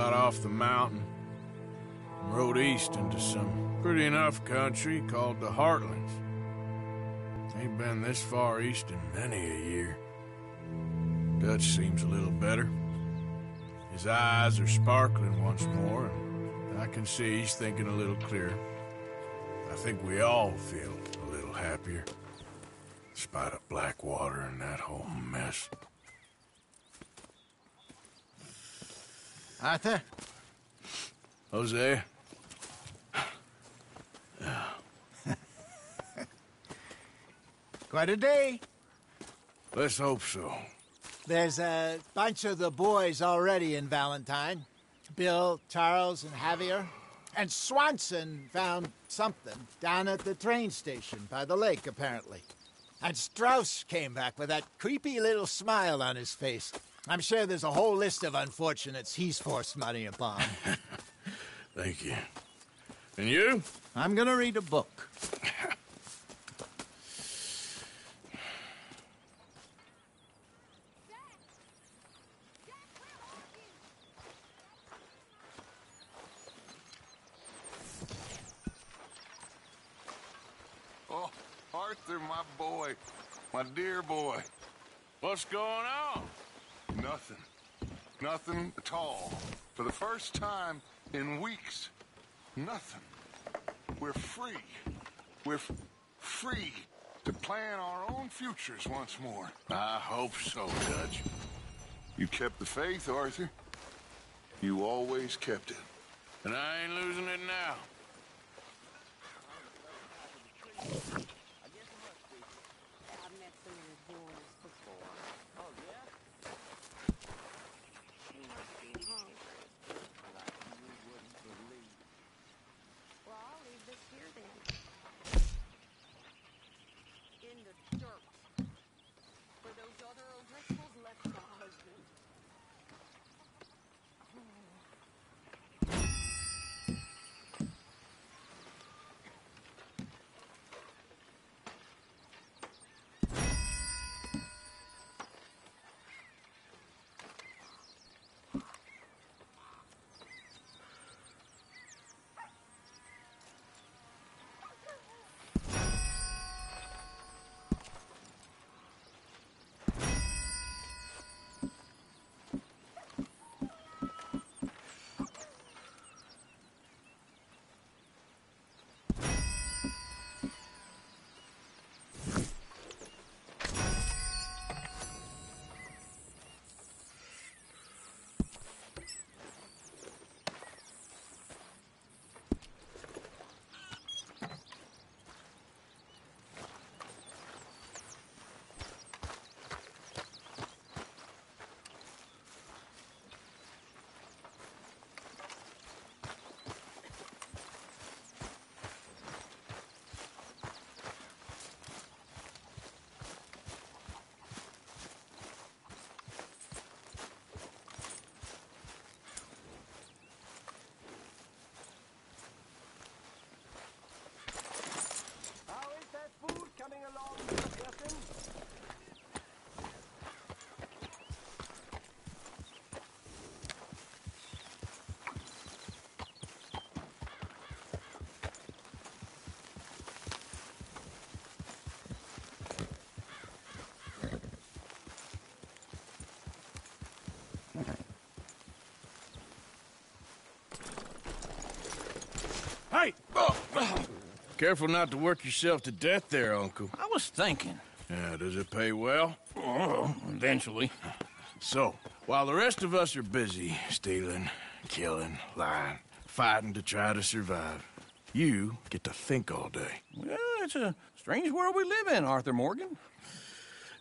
got off the mountain and rode east into some pretty enough country called the Heartlands. Ain't been this far east in many a year. Dutch seems a little better. His eyes are sparkling once more, and I can see he's thinking a little clearer. I think we all feel a little happier, despite of Blackwater and that whole mess. Arthur? Hosea? Quite a day. Let's hope so. There's a bunch of the boys already in Valentine. Bill, Charles, and Javier. And Swanson found something down at the train station by the lake, apparently. And Strauss came back with that creepy little smile on his face. I'm sure there's a whole list of unfortunates he's forced money upon. Thank you. And you? I'm gonna read a book. Oh, Arthur, my boy. My dear boy. What's going on? Nothing. Nothing at all. For the first time in weeks. Nothing. We're free. We're free to plan our own futures once more. I hope so, Dutch. You kept the faith, Arthur. You always kept it. And I ain't losing it now. Hey! Careful not to work yourself to death there, Uncle. I was thinking. Yeah, does it pay well? Oh, eventually. So, while the rest of us are busy stealing, killing, lying, fighting to try to survive, you get to think all day. Well, it's a strange world we live in, Arthur Morgan.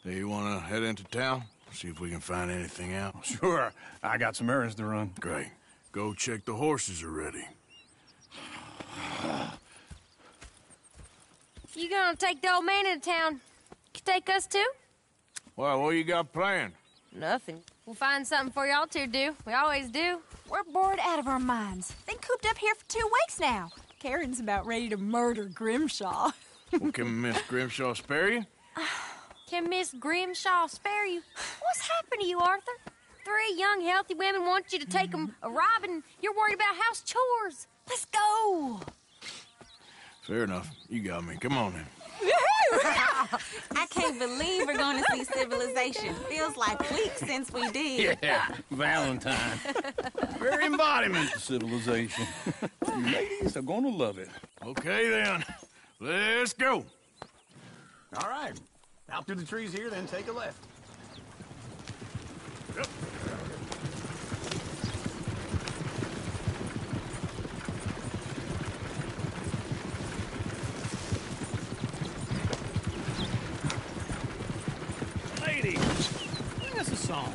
Do you want to head into town? See if we can find anything out? Sure. I got some errands to run. Great. Go check the horses are ready. You gonna take the old man into town? You take us too? Well, what you got planned? Nothing. We'll find something for y'all to do. We always do. We're bored out of our minds. Been cooped up here for 2 weeks now. Karen's about ready to murder Grimshaw. Well, can Miss Grimshaw spare you? Can Miss Grimshaw spare you? What's happened to you, Arthur? 3 three young, healthy women want you to take them a robbing. You're worried about house chores. Let's go. Fair enough. You got me. Come on then. I can't believe we're going to see civilization. Feels like weeks since we did. Yeah, Valentine. Very embodiment of civilization. Ladies are gonna love it. Okay then. Let's go. All right. Out through the trees here, then take a left. Yep. Ladies, sing us a song.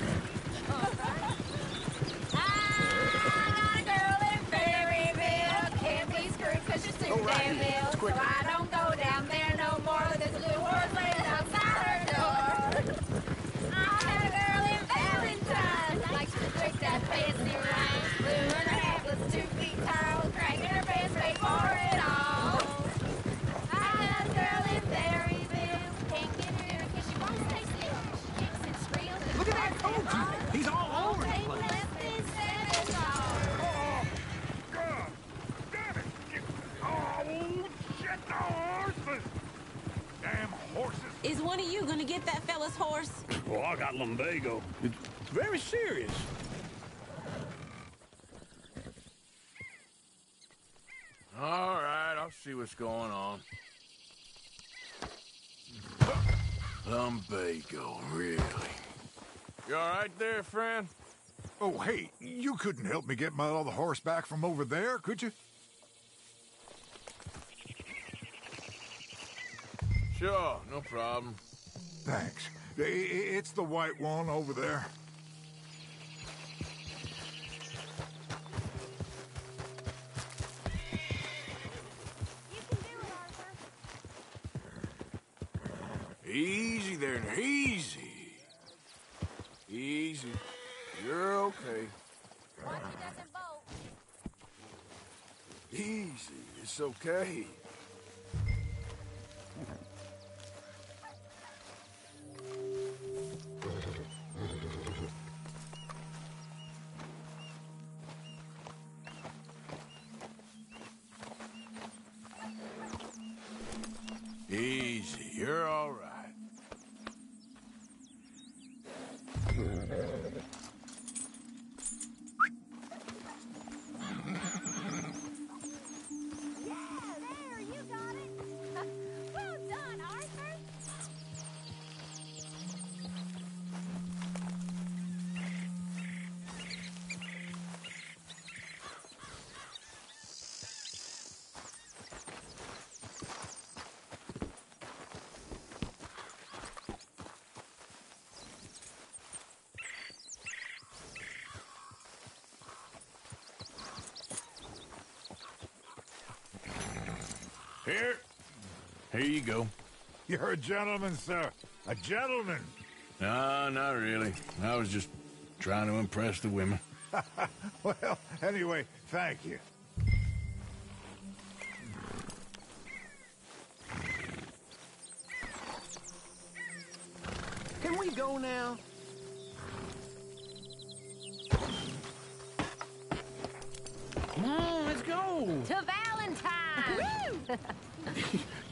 He's all over the place. Damn horses. Is one of you going to get that fella's horse? Oh, I got lumbago. It's very serious. All right, I'll see what's going on. Lumbago, really? You all right there, friend? Oh, hey, you couldn't help me get my other horse back from over there, could you? Sure, no problem. Thanks. It's the white one over there. Easy there, now, easy. Easy. You're okay. Easy, it's okay. Easy, you're all right. Here you go. You're a gentleman, sir. A gentleman. No, not really. I was just trying to impress the women. Well, anyway, thank you. Can we go now? Come on, let's go. To Valentine!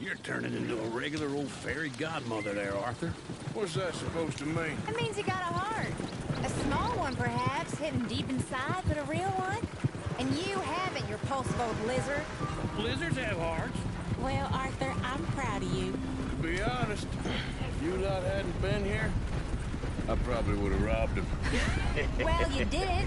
You're turning into a regular old fairy godmother there, Arthur. What's that supposed to mean? That means you got a heart. A small one, perhaps, hidden deep inside, but a real one. And you haven't, you repulsive old lizard. Blizzards have hearts. Well, Arthur, I'm proud of you. To be honest, if you lot hadn't been here, I probably would have robbed him. Well, you did.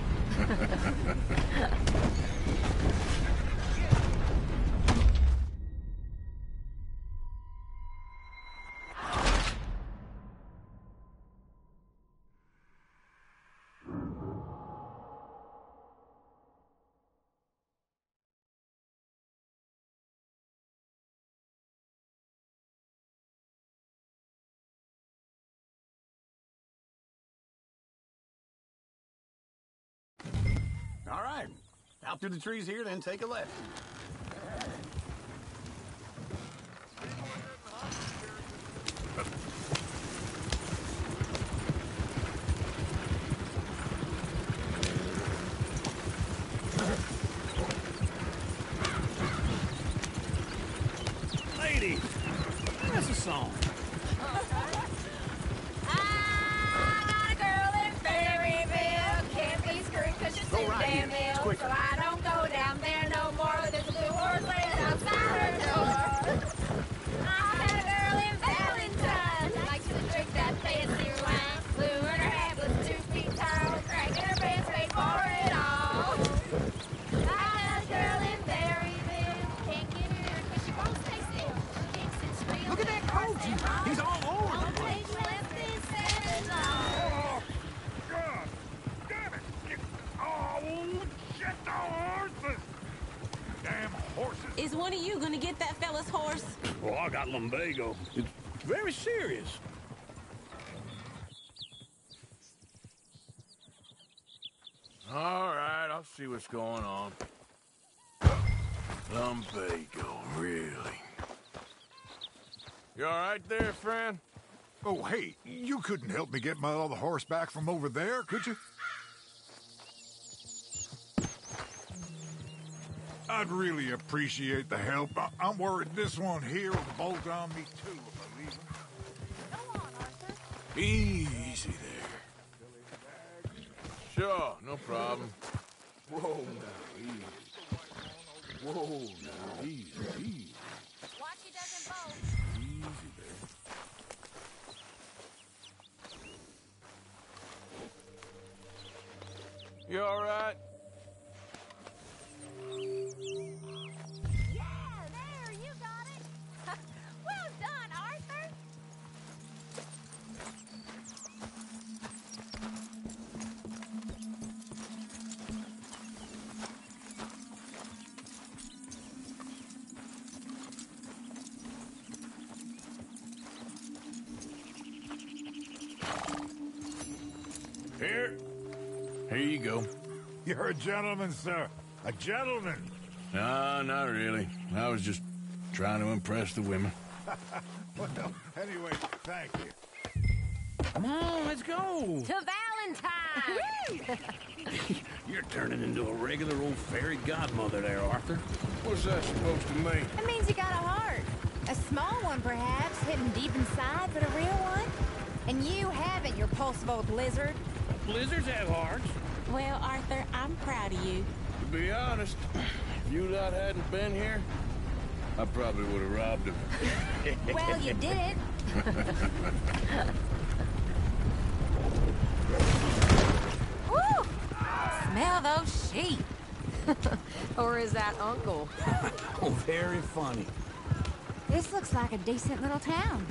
All right. Out through the trees here, then take a left. Is one of you gonna get that fella's horse? Well, I got lumbago. It's very serious. All right, I'll see what's going on. Lumbago, really? You all right there, friend? Oh, hey, you couldn't help me get my other horse back from over there, could you? I'd really appreciate the help. I'm worried this one here will bolt on me too if I leave him. Go on, Arthur. Easy there. Sure, no problem. Whoa, now, easy. Whoa, now, easy, easy. Watch he doesn't bolt. Easy there. You all right? Yeah, there, you got it. Well done, Arthur. Here. Here you go. You're a gentleman, sir. A gentleman. No, not really. I was just trying to impress the women. Well, anyway, thank you. Come on, let's go. To Valentine! You're turning into a regular old fairy godmother there, Arthur. What's that supposed to mean? That means you got a heart. A small one, perhaps, hidden deep inside, but a real one. And you haven't, you repulsive old lizard. Blizzards have hearts. Well, Arthur, I'm proud of you. To be honest, if you lot hadn't been here, I probably would have robbed him. Well, you did it. Woo! Smell those sheep. Or is that Uncle? Oh, very funny. This looks like a decent little town.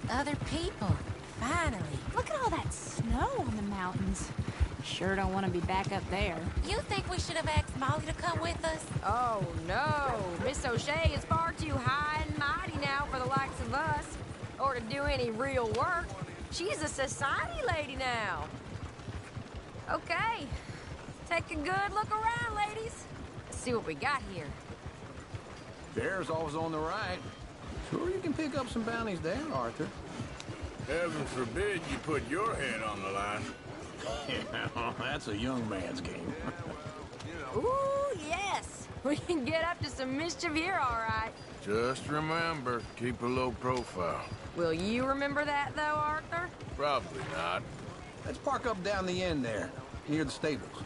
Other people. Finally. Look at all that snow on the mountains. Sure don't want to be back up there. You think we should have asked Molly to come with us? Oh, no. Miss O'Shea is far too high and mighty now for the likes of us, or to do any real work. She's a society lady now. Okay. Take a good look around, ladies. Let's see what we got here. Bear's always on the right. Sure you can pick up some bounties there, Arthur. Heaven forbid you put your head on the line. Yeah, that's a young man's game. Ooh, yes. We can get up to some mischief here, all right. Just remember, keep a low profile. Will you remember that, though, Arthur? Probably not. Let's park up down the end there, near the stables.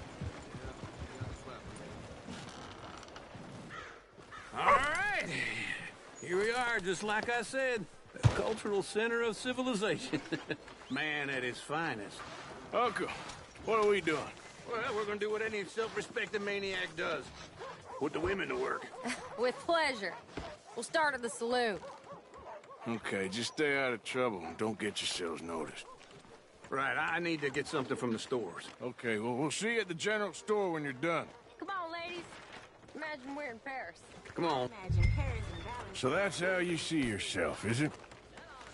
All right. Here we are, just like I said. The cultural center of civilization. Man at his finest. Uncle, what are we doing? Well, we're gonna do what any self-respecting maniac does. Put the women to work. With pleasure. We'll start at the saloon. Okay, just stay out of trouble and don't get yourselves noticed. Right, I need to get something from the stores. Okay, well, we'll see you at the general store when you're done. Come on, ladies. Imagine we're in Paris. Come on. Imagine Paris and Valentine. So that's how you see yourself, is it?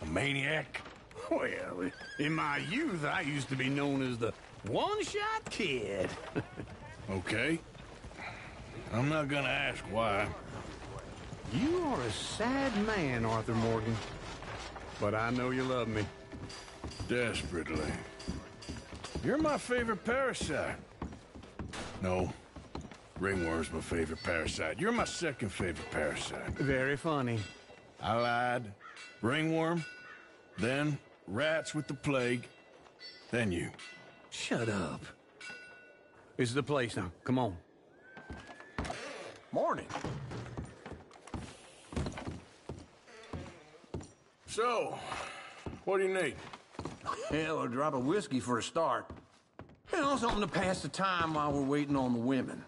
A maniac? Well, in my youth, I used to be known as the one-shot kid. Okay. I'm not gonna ask why. You are a sad man, Arthur Morgan. But I know you love me. Desperately. You're my favorite parasite. No. Ringworm's my favorite parasite. You're my second favorite parasite. Very funny. I lied. Ringworm. Then rats with the plague. Then you. Shut up. This is the place now. Come on. Morning. So, what do you need? Hell, a drop of whiskey for a start. You know, something to pass the time while we're waiting on the women.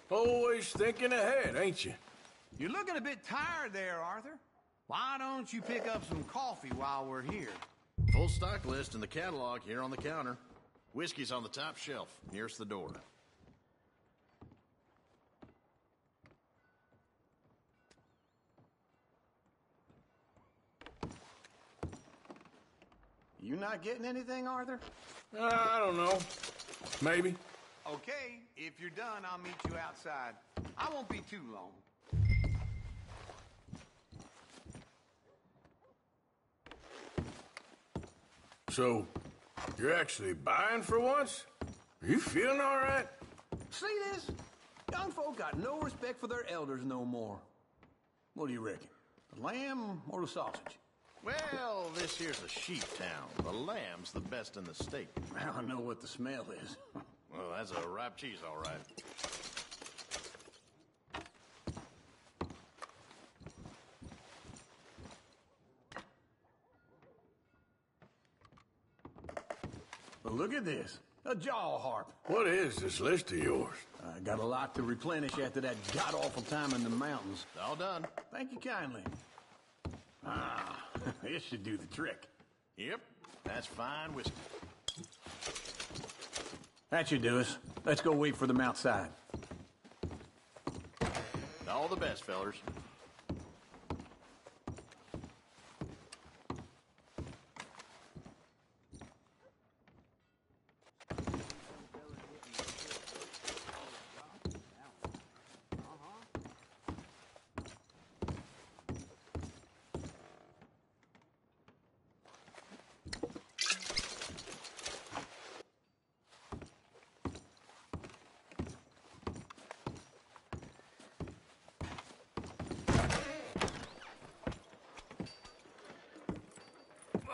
Always thinking ahead, ain't you? You're looking a bit tired there, Arthur. Why don't you pick up some coffee while we're here? Full stock list in the catalog here on the counter. Whiskey's on the top shelf, nearest the door. You not getting anything, Arthur? I don't know. Maybe. Okay, if you're done, I'll meet you outside. I won't be too long. So, you're actually buying for once? Are you feeling all right? See this? Young folk got no respect for their elders no more. What do you reckon? The lamb or the sausage? Well, this here's a sheep town. The lamb's the best in the state. I know what the smell is. Well, that's a ripe cheese, all right. Well, look at this. A jaw harp. What is this list of yours? I got a lot to replenish after that god-awful time in the mountains. All done. Thank you kindly. Ah, this should do the trick. Yep, that's fine whiskey. That should do us. Let's go wait for them outside. All the best, fellers.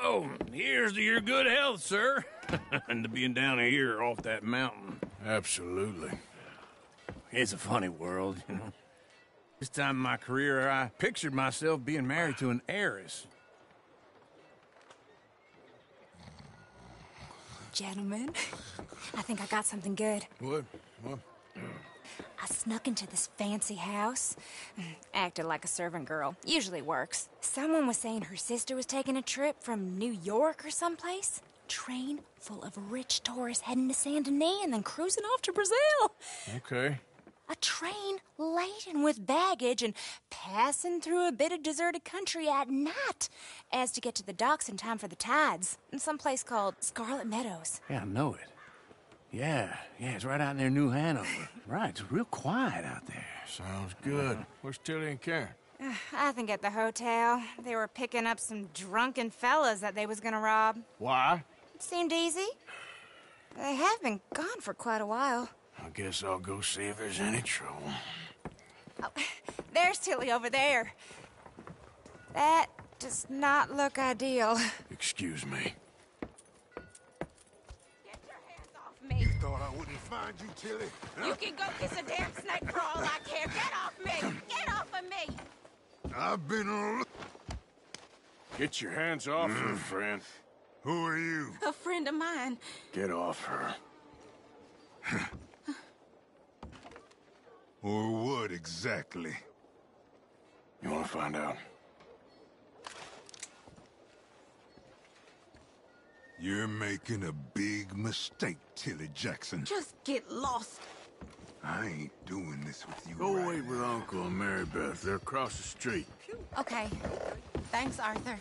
Oh, here's to your good health, sir. And to being down here off that mountain. Absolutely. It's a funny world, you know. This time in my career, I pictured myself being married to an heiress. Gentlemen, I think I got something good. What? I snuck into this fancy house. Acted like a servant girl. Usually works. Someone was saying her sister was taking a trip from New York or someplace. Train full of rich tourists heading to Saint Denis and then cruising off to Brazil. Okay. A train laden with baggage and passing through a bit of deserted country at night as to get to the docks in time for the tides in some place called Scarlet Meadows. Yeah, I know it. Yeah, it's right out near New Hanover. Right, it's real quiet out there. Sounds good. Where's Tilly and Karen? I think at the hotel. They were picking up some drunken fellas that they was gonna rob. Why? It seemed easy. They have been gone for quite a while. I guess I'll go see if there's any trouble. Oh, there's Tilly over there. That does not look ideal. Excuse me. Me. Thought I wouldn't find you, Tilly. You can go kiss a damn snake for all I care. Get off me! Get off of me! I've been on... Get your hands off her, friend. Who are you? A friend of mine. Get off her. Or what exactly? You want to find out? You're making a big mistake, Tilly Jackson. Just get lost. I ain't doing this with you. Go right wait with now. Uncle and Mary Beth. They're across the street. Okay. Thanks, Arthur.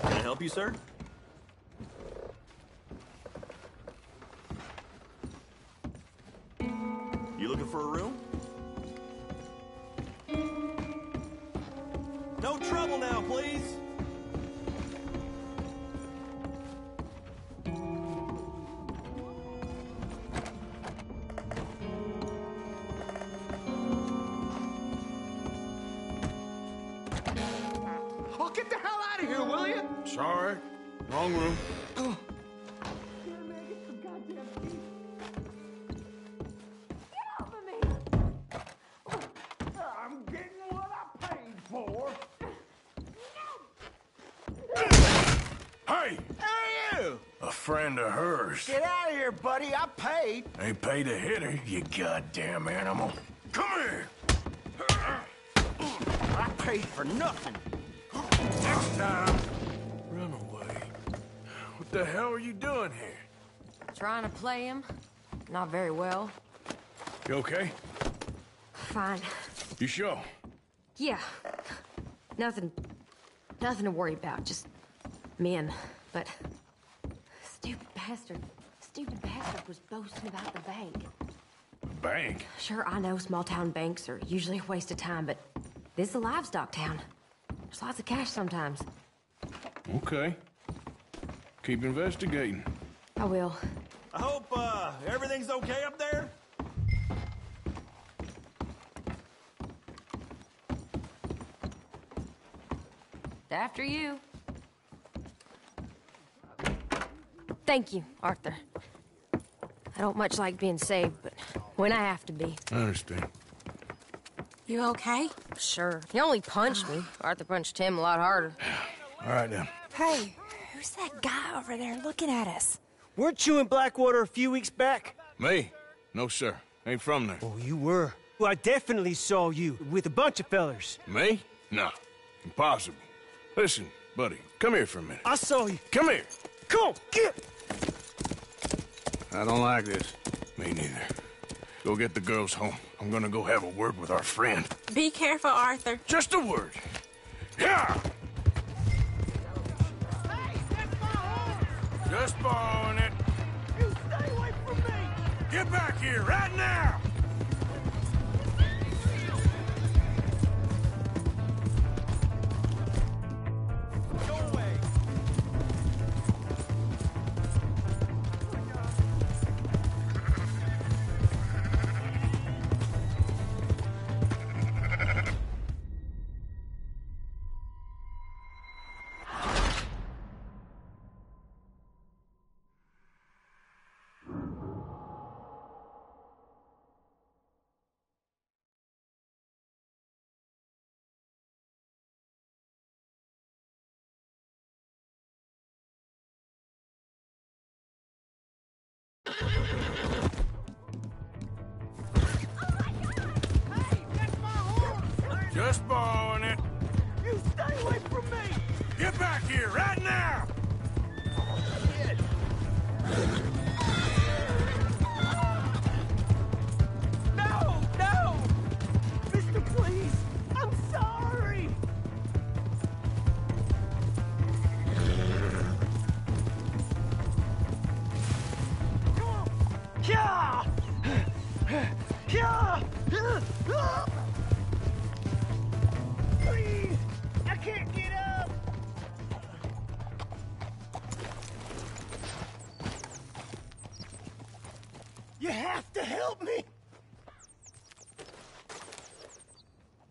Can I help you, sir? You looking for a room? No trouble now, please. Oh, get the hell out of here, will you? Sorry. Wrong room. friend of hers. Get out of here, buddy. I paid. Ain't paid to hit her, you goddamn animal. Come here! I paid for nothing. Next time, run away. What the hell are you doing here? Trying to play him. Not very well. You okay? Fine. You sure? Yeah. Nothing to worry about. Just men. But stupid bastard was boasting about the bank. Bank? Sure, I know small town banks are usually a waste of time, but this is a livestock town. There's lots of cash sometimes. Okay. Keep investigating. I will. I hope, everything's okay up there? After you. Thank you, Arthur. I don't much like being saved, but when I have to be. I understand. You okay? Sure. He only punched me. Arthur punched him a lot harder. All right, then. Hey, who's that guy over there looking at us? Weren't you in Blackwater a few weeks back? Me? No, sir. Ain't from there. Oh, you were. Well, I definitely saw you with a bunch of fellers. Me? No. Impossible. Listen, buddy, come here for a minute. I saw you. Come here. Come on, get! I don't like this. Me neither. Go get the girls home. I'm gonna go have a word with our friend. Be careful, Arthur. Just a word. Yeah! Just borrowing it. You stay away from me! Get back here right now! Go away! Just borrowing it. You stay away from me! Get back here right now! No! No! Mister, please! I'm sorry! Come on! Yeah! Yeah! Please! I can't get up! You have to help me!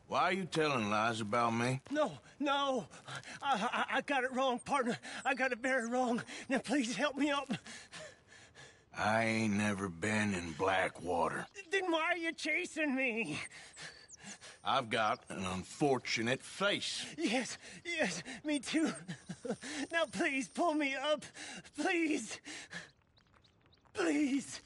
Why are you telling lies about me? No. I got it wrong, partner. I got it very wrong. Now, please help me up. I ain't never been in Blackwater. Then why are you chasing me? I've got an unfortunate face. Yes, me too. Now, please, pull me up. Please. Please.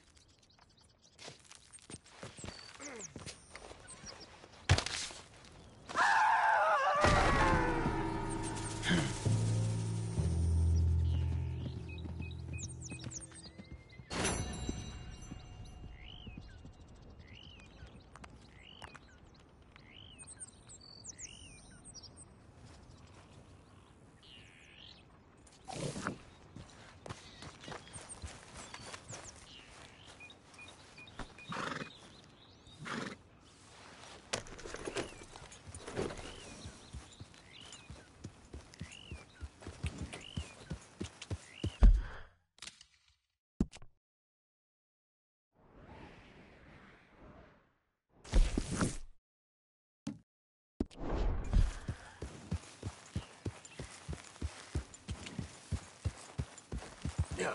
Yeah.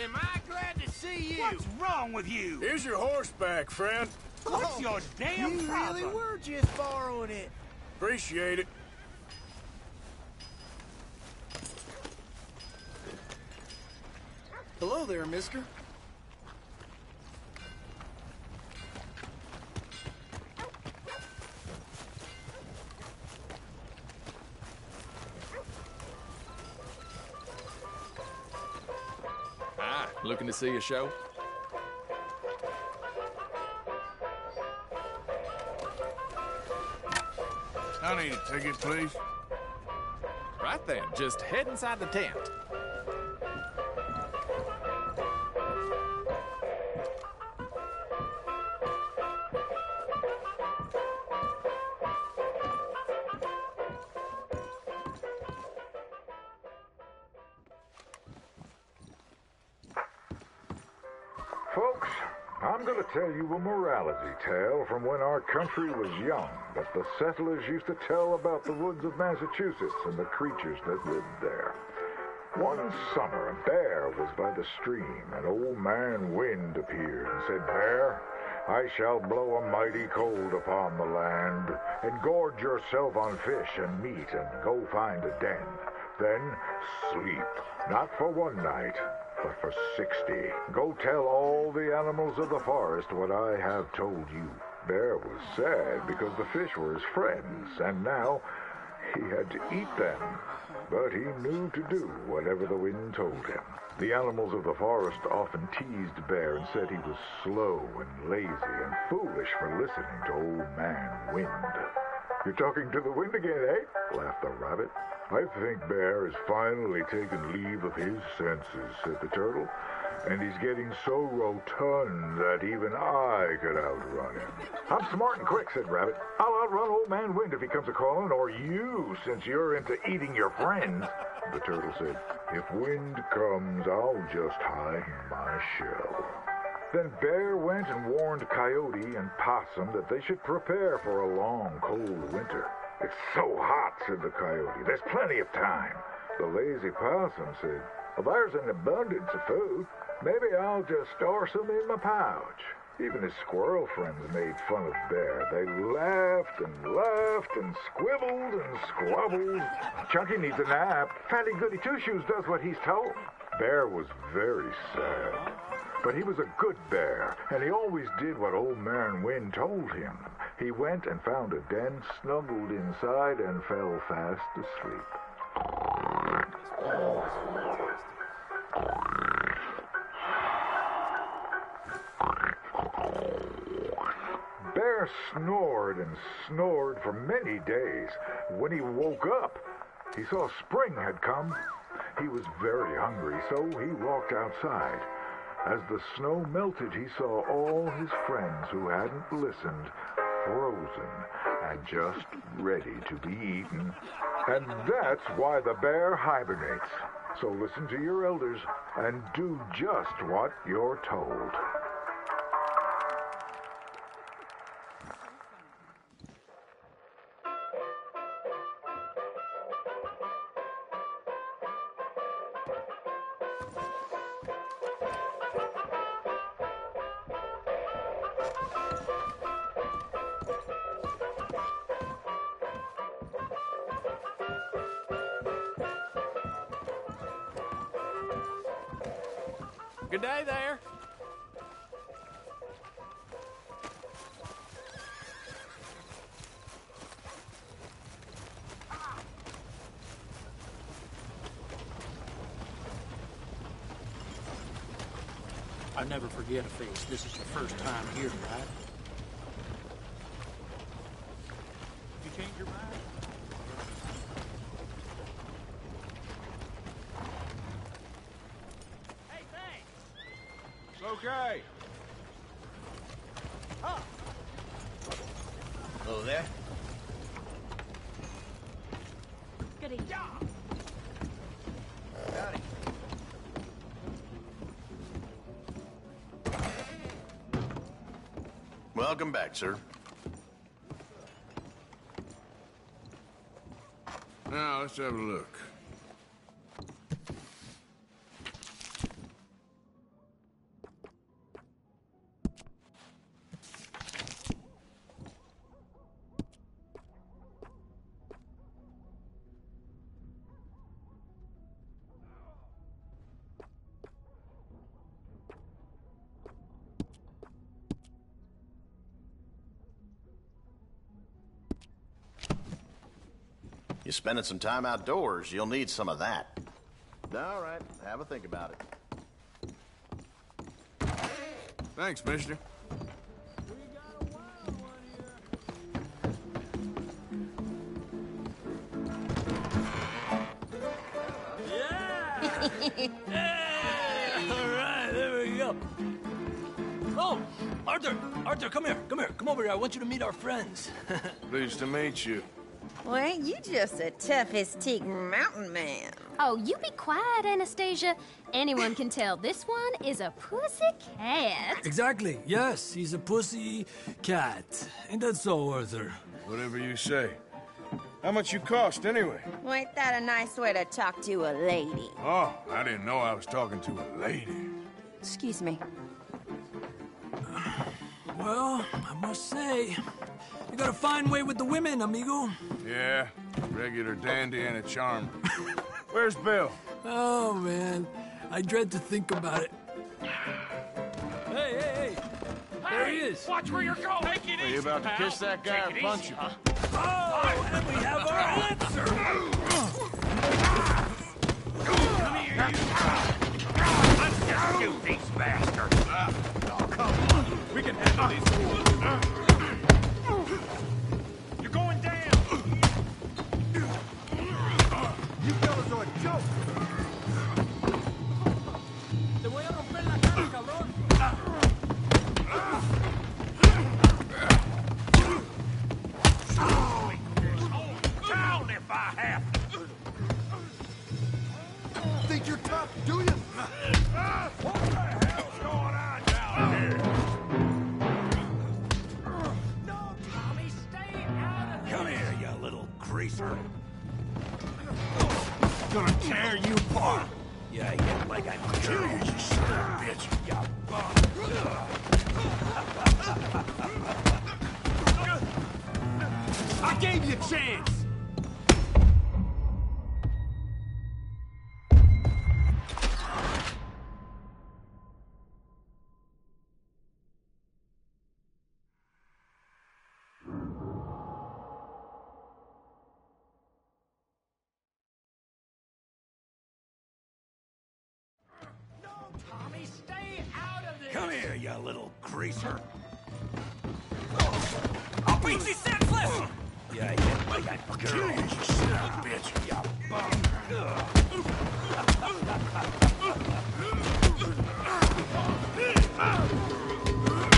Am I glad to see you? What's wrong with you? Here's your horseback, friend. What's your damn You problem? really were just borrowing it. Appreciate it. Hello there, mister. Hi, looking to see a show? I need a ticket, please. Right then, just head inside the tent. Folks, I'm going to tell you a morality tale from when our country was young that the settlers used to tell about the woods of Massachusetts and the creatures that lived there. One summer, a bear was by the stream, and Old Man Wind appeared and said, "Bear, I shall blow a mighty cold upon the land, and gorge yourself on fish and meat, and go find a den. Then sleep, not for one night, but for 60. Go tell all the animals of the forest what I have told you." Bear was sad because the fish were his friends, and now he had to eat them. But he knew to do whatever the wind told him. The animals of the forest often teased Bear and said he was slow and lazy and foolish for listening to Old Man Wind. "You're talking to the wind again, eh?" laughed the rabbit. "I think Bear has finally taken leave of his senses," said the turtle. "And he's getting so rotund that even I could outrun him." "I'm smart and quick," said Rabbit. "I'll outrun Old Man Wind if he comes a-calling, or you, since you're into eating your friends." The turtle said, "If Wind comes, I'll just hide in my shell." Then Bear went and warned Coyote and Possum that they should prepare for a long, cold winter. "It's so hot," said the Coyote. "There's plenty of time." The lazy Possum said, "Well, there's an abundance of food. Maybe I'll just store some in my pouch." Even his squirrel friends made fun of Bear. They laughed and squibbled and squabbled. "Chunky needs a nap. Fatty Goody Two-Shoes does what he's told." Bear was very sad. But he was a good bear, and he always did what Old Man Wind told him. He went and found a den, snuggled inside, and fell fast asleep. Bear snored and snored for many days. When he woke up, he saw spring had come. He was very hungry, so he walked outside. As the snow melted, he saw all his friends who hadn't listened, frozen and just ready to be eaten. And that's why the bear hibernates. So listen to your elders and do just what you're told. Good day there. I never forget a face. This is your first time here, right? You change your mind? Hey, thanks. It's okay. Hello there. Good evening. Howdy. Welcome back, sir. Now, let's have a look. You're spending some time outdoors, you'll need some of that. All right, have a think about it. Thanks, mister. All right, there we go. Oh, Arthur, come here. Come over here. I want you to meet our friends. Pleased to meet you. Well, ain't you just a tough-as-teak mountain man? Oh, you be quiet, Anastasia. Anyone can tell this one is a pussy cat. Exactly. Yes, he's a pussy cat. Ain't that so, Arthur? Whatever you say. How much you cost, anyway? Well, ain't that a nice way to talk to a lady? Oh, I didn't know I was talking to a lady. Excuse me. Well, I must say, you got a fine way with the women, amigo. Yeah, regular dandy and a charmer. Where's Bill? Oh, man. I dread to think about it. Hey! There he is. Watch where you're going. Take it Are you easy, about to pal. kiss that guy Take or it punch easy, him? huh? Oh, and we have our answer. Come here, you. Let's just shoot these bastards. Oh, come on. We can handle these fools. You're going down. You fellas are a joke. Te voy a romper la cara, cabrón. Down if I have to. Think you're tough, do you? What the hell's going on down here? No, Tommy, stay out of this. Come here, you little greaser. Gonna tear you apart. Yeah, like I kill you, you son of a bitch. You bum. I gave you a chance. Come here, you little greaser. I'll beat you senseless! Yeah, like I kill you, you son of a bitch. You bum.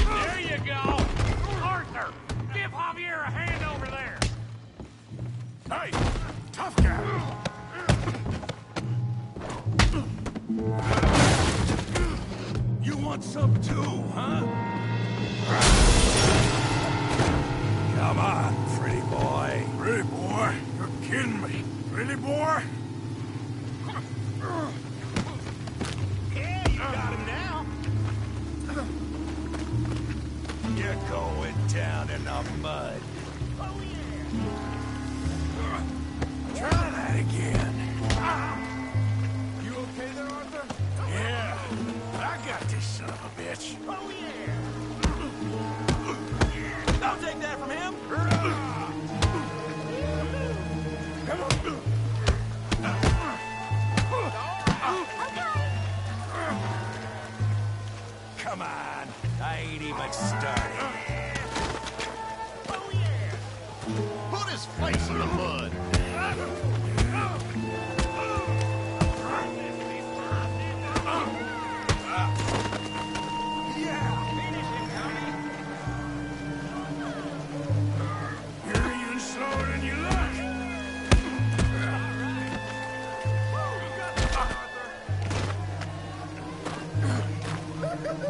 There you go. Arthur, give Javier a hand over there. Hey, tough guy. You want some too, huh? Come on, pretty boy. Pretty boy? You're kidding me. Pretty boy? Yeah, you got him now. You're going down in the mud. Oh, yeah. Try that again. You okay there, Arthur? Yeah. I got this son of a bitch. Oh, yeah. Don't take that from him. Come on. Come on. I ain't even started. Oh, yeah. Put his face in the mud.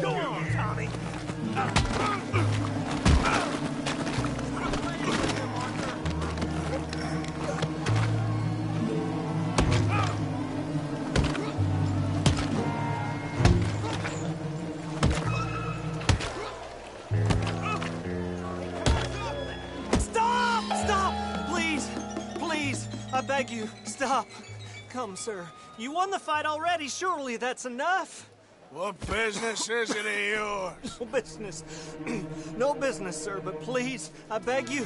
Go on, Tommy. Stop! Please, I beg you, stop. Come, sir. You won the fight already. Surely that's enough. What business is it of yours? No business. No business, sir, but please, I beg you.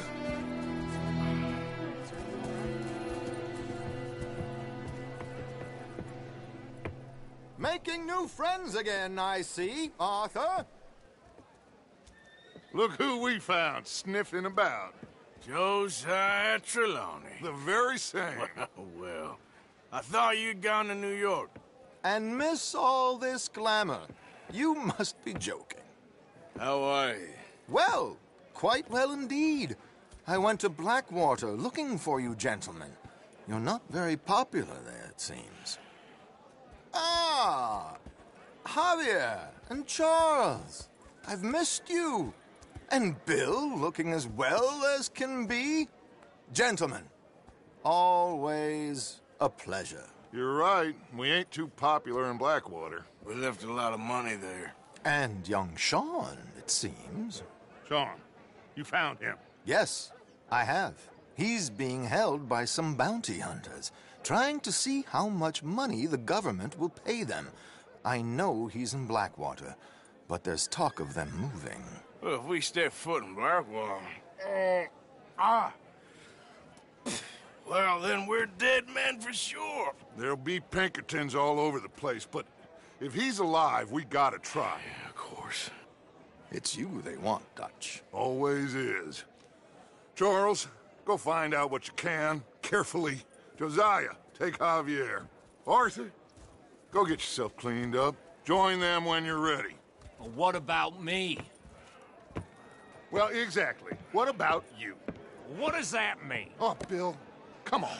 Making new friends again, I see, Arthur. Look who we found sniffing about. Josiah Trelawney. The very same. Well, I thought you'd gone to New York. And miss all this glamour. You must be joking. How are you? Well, quite well indeed. I went to Blackwater looking for you gentlemen. You're not very popular there, it seems. Ah, Javier and Charles. I've missed you. And Bill looking as well as can be. Gentlemen, always a pleasure. You're right. We ain't too popular in Blackwater. We left a lot of money there. And young Sean, it seems. Sean, you found him? Yes, I have. He's being held by some bounty hunters, trying to see how much money the government will pay them. I know he's in Blackwater, but there's talk of them moving. Well, if we step foot in Blackwater... Well, then we're dead men for sure. There'll be Pinkertons all over the place, but if he's alive, we gotta try. Yeah, of course. It's you they want, Dutch. Always is. Charles, go find out what you can, carefully. Josiah, take Javier. Arthur, go get yourself cleaned up. Join them when you're ready. Well, what about me? Well, exactly. What about you? What does that mean? Oh, Bill, come on.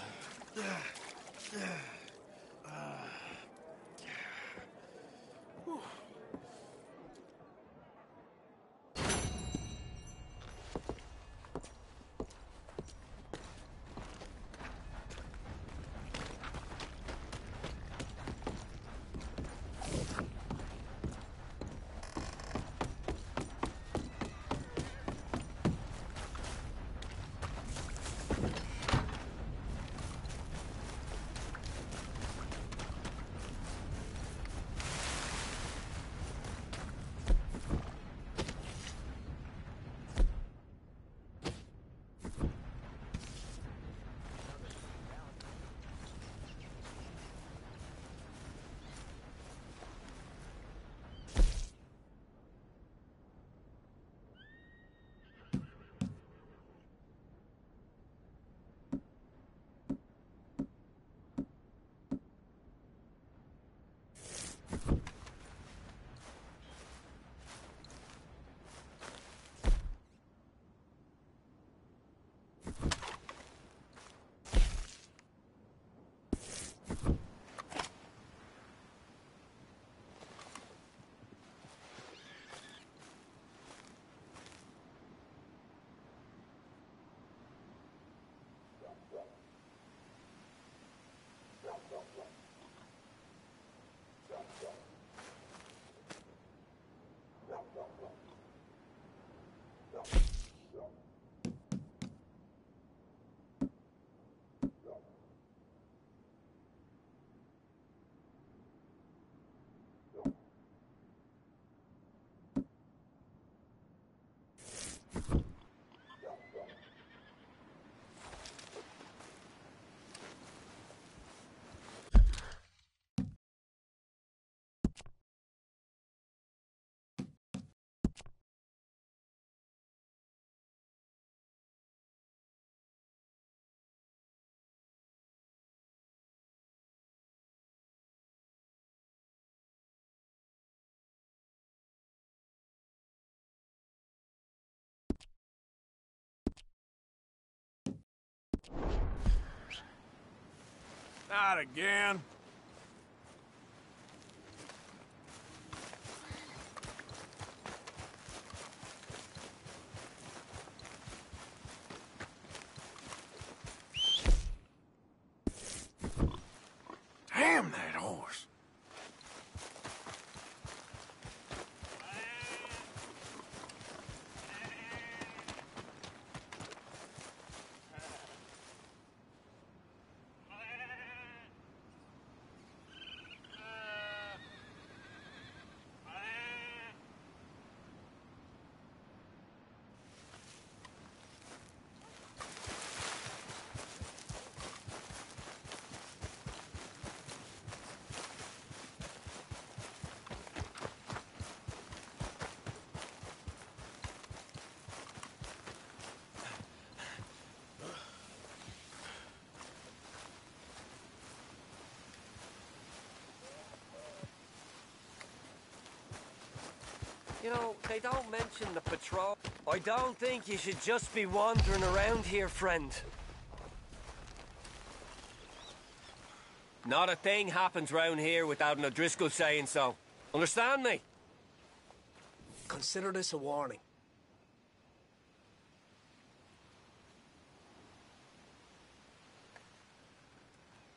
Not again. Damn that horse. You know, they don't mention the patrol. I don't think you should just be wandering around here, friend. Not a thing happens round here without an O'Driscoll saying so. Understand me? Consider this a warning.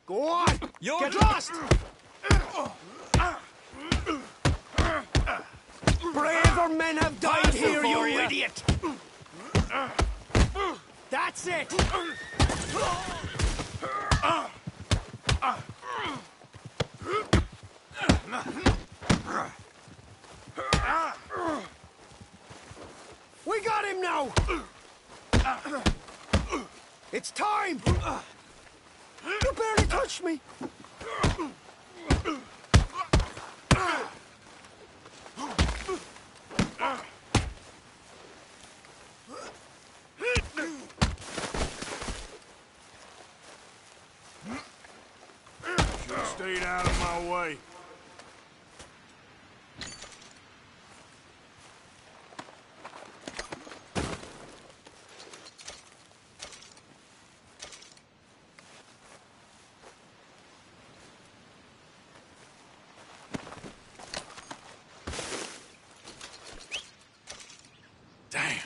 Go on! Get lost! Braver men have died here, you idiot! That's it! We got him now! It's time! You barely touched me! Should've stayed out of my way. Damn.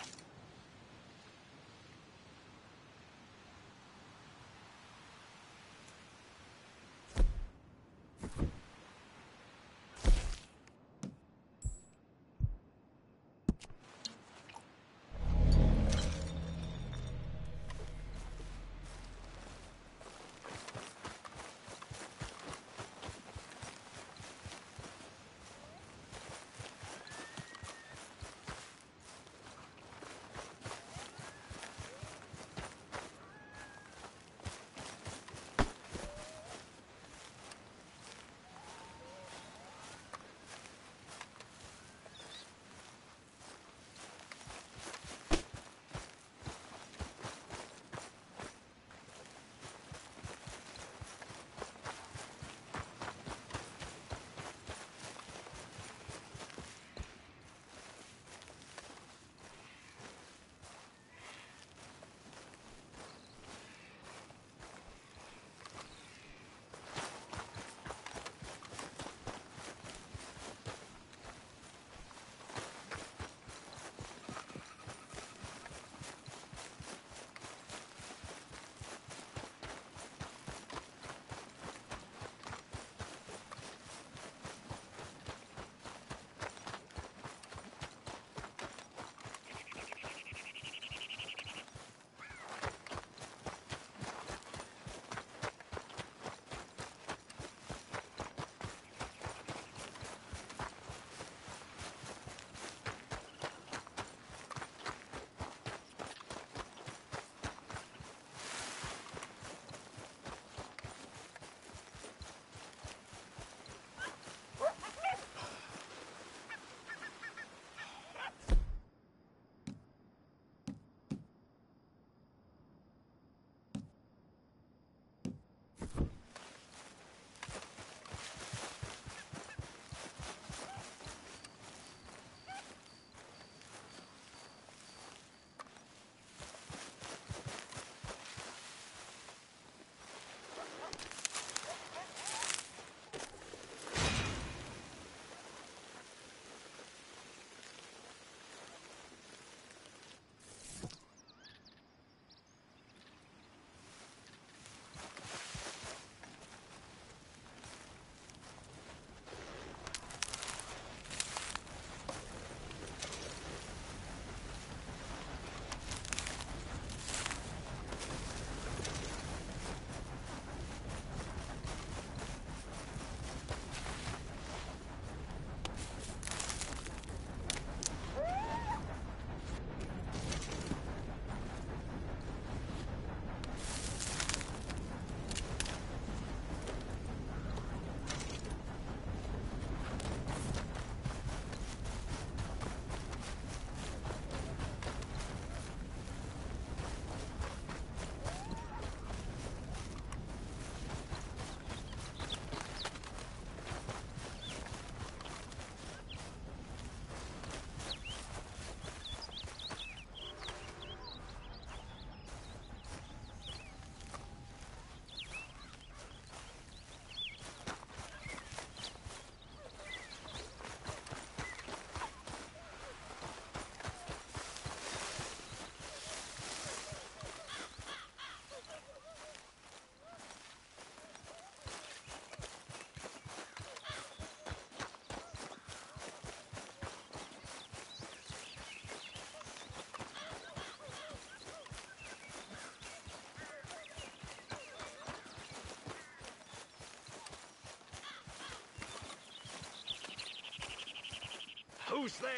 Who's there?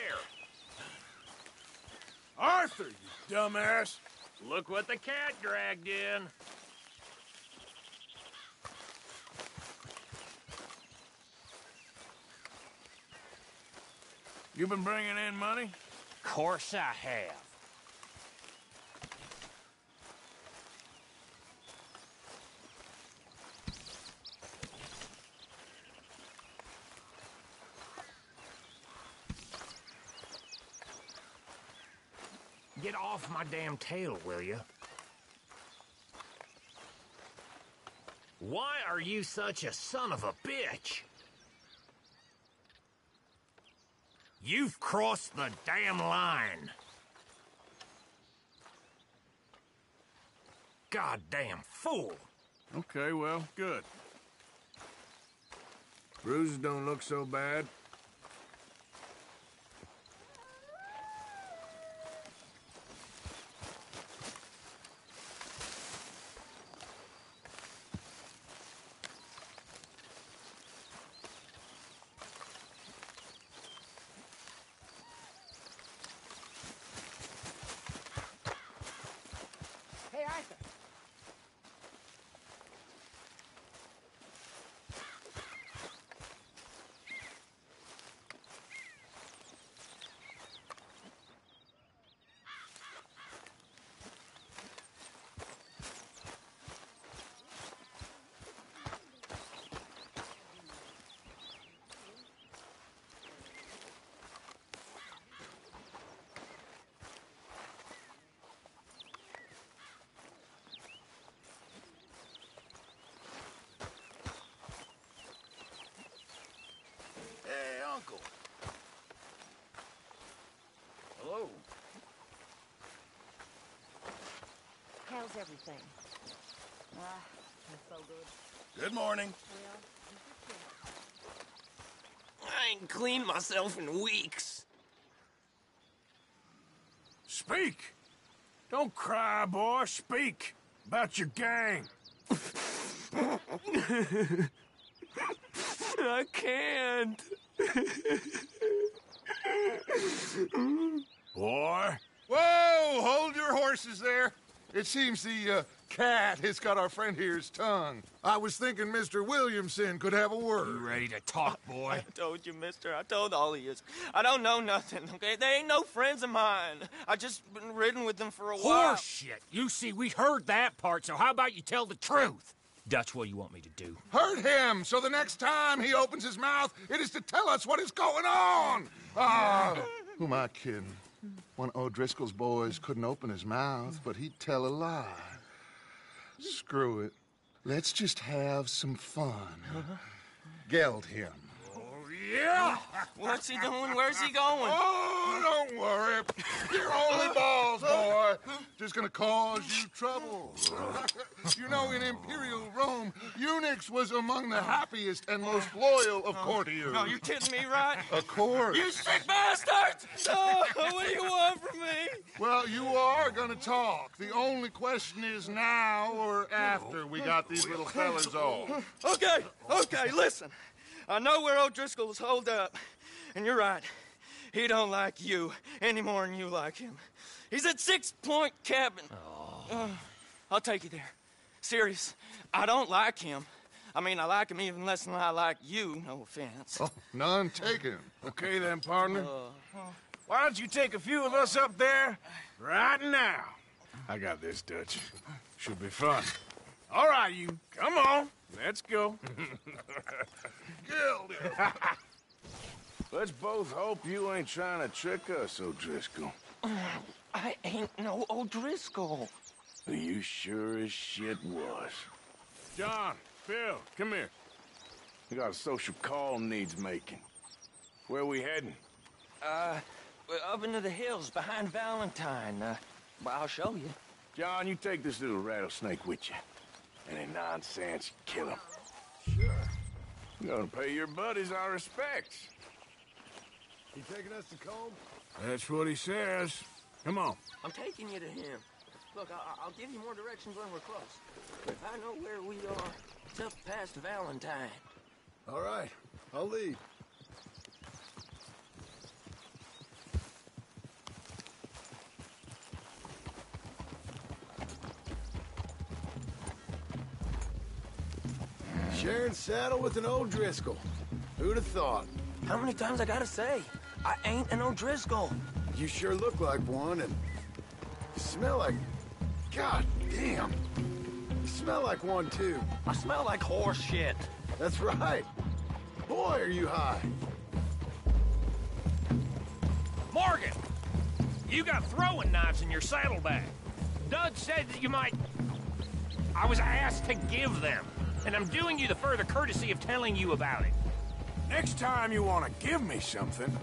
Arthur, you dumbass! Look what the cat dragged in. You been bringing in money? Course I have. Get off my damn tail, will you? Why are you such a son of a bitch? You've crossed the damn line. Goddamn fool. Okay, well, good. Bruises don't look so bad. Hey, Arthur. Hey, Uncle. Hello. How's everything? That's so good. Good morning. I ain't cleaned myself in weeks. Speak! Don't cry, boy. Speak about your gang. I can't. Boy. Whoa! Hold your horses there. It seems the cat has got our friend here's tongue. I was thinking Mr. Williamson could have a word. You ready to talk, boy? I told you, mister. I told all of you. I don't know nothing, okay? They ain't no friends of mine. I just been ridden with them for a while. Horseshit. You see, we heard that part, so how about you tell the truth? That's what you want me to do. Hurt him, so the next time he opens his mouth, it is to tell us what is going on. Who am I kidding? One of O'Driscoll's boys couldn't open his mouth, but he'd tell a lie. Screw it. Let's just have some fun. Geld him. Yeah! What's he doing? Where's he going? Oh, don't worry. You're only balls, boy. Just gonna cause you trouble. You know, in Imperial Rome, eunuchs was among the happiest and most loyal of courtiers. No, you're kidding me, right? Of course. You sick bastards! Oh, what do you want from me? Well, you are gonna talk. The only question is now or after we got these little fellas off. Okay, listen. I know where O'Driscoll's holed up, and you're right. He don't like you any more than you like him. He's at 6 Point Cabin. I'll take you there. Serious, I don't like him. I mean, I like him even less than I like you, no offense. Oh, none taken. Okay then, partner. Why don't you take a few of us up there right now? I got this, Dutch. Should be fun. All right, you. Come on. Let's go. Gildy. Let's both hope you ain't trying to trick us, O'Driscoll. I ain't no O'Driscoll. You sure as shit was. John, Phil, come here. We got a social call needs making. Where we heading? We're up into the hills behind Valentine. Well, I'll show you. John, you take this little rattlesnake with you. Any nonsense, kill him. Sure. You're gonna pay your buddies our respects. He taking us to Combe? That's what he says. Come on. I'm taking you to him. Look, I'll give you more directions when we're close. I know where we are. It's up past Valentine. All right. I'll lead. Sharing saddle with an O'Driscoll. Who'd have thought? How many times I gotta say? I ain't an O'Driscoll. You sure look like one, and you smell like... God damn. You smell like one, too. I smell like horse shit. That's right. Boy, are you high. Morgan! You got throwing knives in your saddlebag. Dud said that you might... I was asked to give them, and I'm doing you the further courtesy of telling you about it. Next time you want to give me something,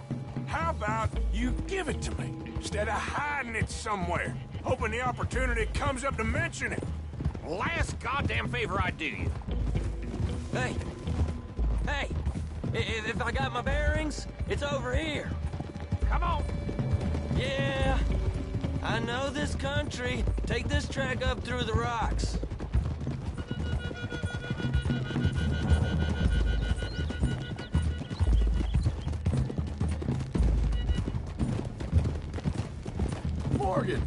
how about you give it to me, instead of hiding it somewhere, hoping the opportunity comes up to mention it? Last goddamn favor I do you. Hey! Hey! If I got my bearings, it's over here. Come on! Yeah, I know this country. Take this track up through the rocks. Morgan,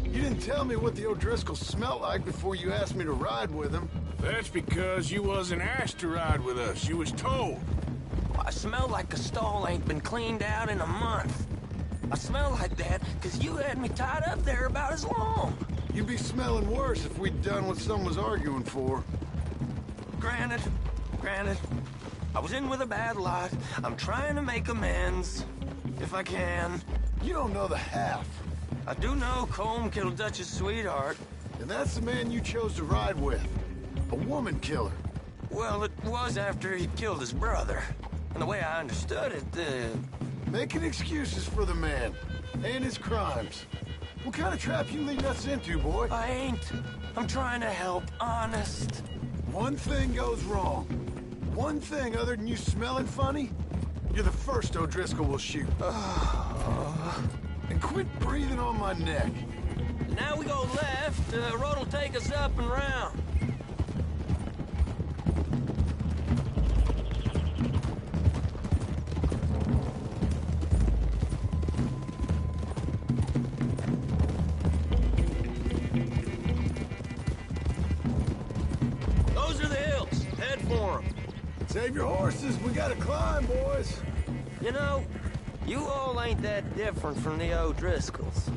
you didn't tell me what the O'Driscoll smelled like before you asked me to ride with him. That's because you wasn't asked to ride with us. You was told. I smell like a stall ain't been cleaned out in a month. I smell like that because you had me tied up there about as long. You'd be smelling worse if we'd done what someone was arguing for. Granted. I was in with a bad lot. I'm trying to make amends, if I can. You don't know the half. I do know Colm killed Dutch's sweetheart. And that's the man you chose to ride with. A woman killer. Well, it was after he killed his brother. And the way I understood it, Making excuses for the man. And his crimes. What kind of trap you leading us into, boy? I ain't. I'm trying to help, honest. One thing goes wrong. One thing other than you smelling funny, you're the first O'Driscoll will shoot. And quit breathing on my neck. Now we go left. The road will take us up and round. Those are the hills. Head for them. Save your horses. We gotta climb, boys. You know, you all ain't that different from the O'Driscolls.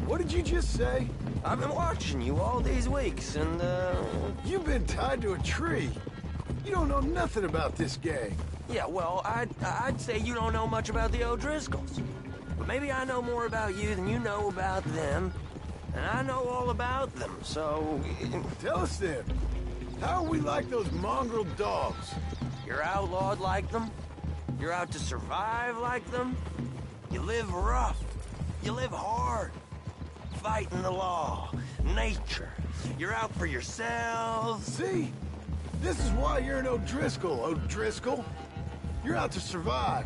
What did you just say? I've been watching you all these weeks, and, You've been tied to a tree. You don't know nothing about this gang. Yeah, well, I'd say you don't know much about the O'Driscolls. But maybe I know more about you than you know about them. And I know all about them, so... Tell us then. How are we like those mongrel dogs? You're outlawed like them. You're out to survive like them. You live rough. You live hard. Fighting the law. Nature. You're out for yourselves. See? This is why you're an O'Driscoll, O'Driscoll. You're out to survive.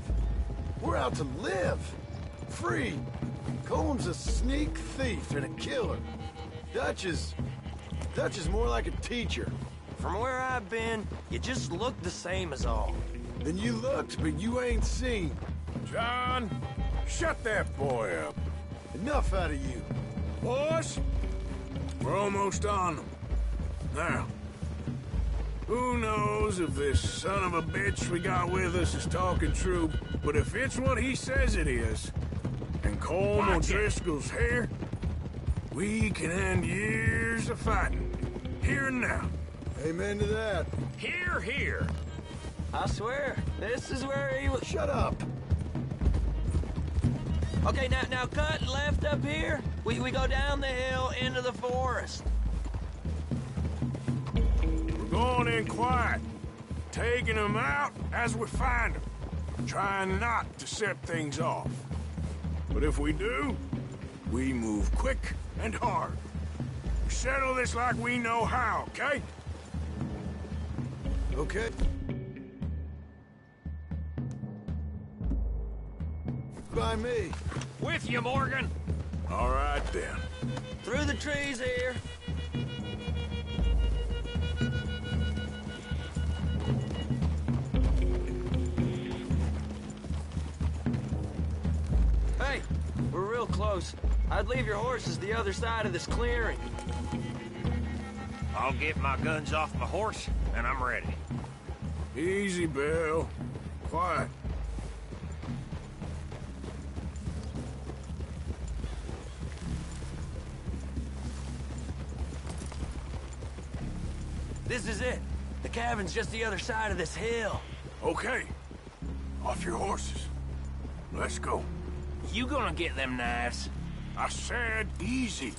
We're out to live. Free. Colm's a sneak thief and a killer. Dutch is more like a teacher. From where I've been, you just look the same as all. Then you looked, but you ain't seen. John, shut that boy up. Enough out of you. Boys, we're almost on them. Now, who knows if this son of a bitch we got with us is talking true, but if it's what he says it is, and Colm O'Driscoll's here, we can end years of fighting, here and now. Amen to that. Hear, hear. I swear, this is where he was... Shut up. Okay, now cut left up here. We go down the hill into the forest. We're going in quiet, taking them out as we find them, trying not to set things off. But if we do, we move quick and hard. We settle this like we know how, okay? Okay. By me. With you, Morgan. All right, then. Through the trees here. Hey, we're real close. I'd leave your horses the other side of this clearing. I'll get my guns off my horse, and I'm ready. Easy, Bill. Quiet. This is it. The cabin's just the other side of this hill. Okay. Off your horses. Let's go. You gonna get them knives? I said easy.